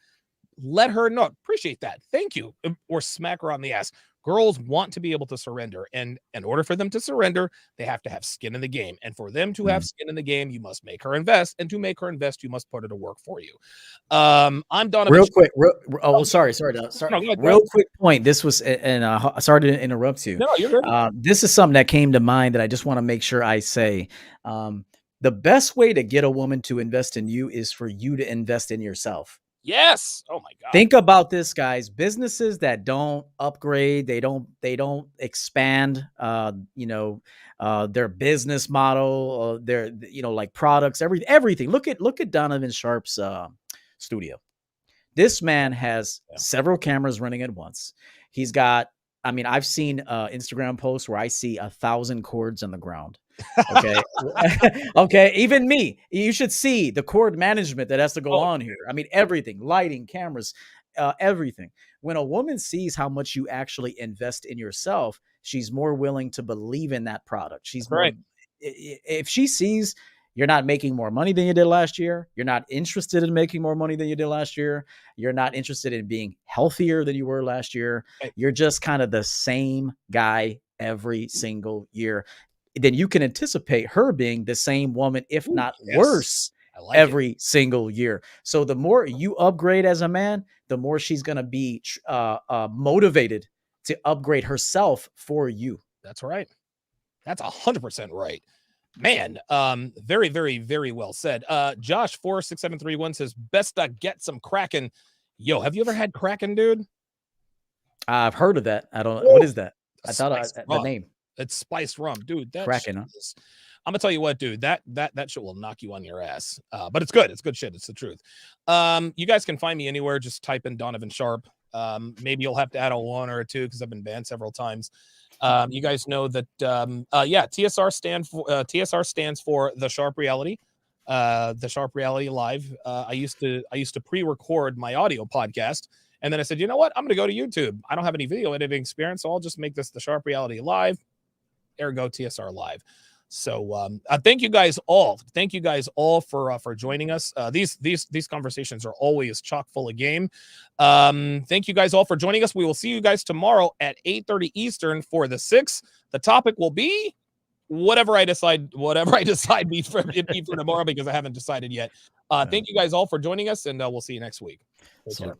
let her know, appreciate that, thank you, or smack her on the ass. Girls want to be able to surrender, and in order for them to surrender, they have to have skin in the game. And for them to have skin in the game, you must make her invest, and to make her invest, you must put her to work for you. I'm Donovan. Real quick, sorry, No, go ahead. real quick point. This was, and sorry to interrupt you. No, you're good. This is something that came to mind that I just want to make sure I say. The best way to get a woman to invest in you is for you to invest in yourself. Yes. Oh my God. Think about this, guys. Businesses that don't upgrade, they don't expand, their business model, their, like products, everything. Look at Donovan Sharp's studio. This man has several cameras running at once. He's got, I've seen Instagram posts where I see 1,000 cords on the ground. Okay. Okay. Even me, you should see the cord management that has to go on here. Everything, lighting, cameras, everything. When a woman sees how much you actually invest in yourself, she's more willing to believe in that product. She's more, if she sees you're not making more money than you did last year, you're not interested in making more money than you did last year, you're not interested in being healthier than you were last year, you're just kind of the same guy every single year, then you can anticipate her being the same woman, if not worse, every single year. So the more you upgrade as a man, the more she's going to be motivated to upgrade herself for you. That's right. That's 100% right. Man, very, very, very well said. Josh 46731 says, best get some Kraken. Yo, have you ever had Kraken, dude? I've heard of that. I don't know. What is that? I thought the name. It's spiced rum, dude. That Kraken, huh? I'm gonna tell you what, dude. That shit will knock you on your ass. But it's good. It's good shit. It's the truth. You guys can find me anywhere. Just type in Donovan Sharp. Maybe you'll have to add a 1 or a 2 because I've been banned several times. You guys know that. TSR stands for The Sharp Reality. The Sharp Reality Live. I used to pre-record my audio podcast. And then I said, you know what? I'm going to go to YouTube. I don't have any video editing experience, so I'll just make this The Sharp Reality Live. Ergo TSR Live. So thank you guys all. Thank you guys all for joining us. These conversations are always chock full of game. Thank you guys all for joining us. We will see you guys tomorrow at 8:30 Eastern for the 6th. The topic will be whatever I decide be for tomorrow, because I haven't decided yet. Thank you guys all for joining us, and we'll see you next week. Take care.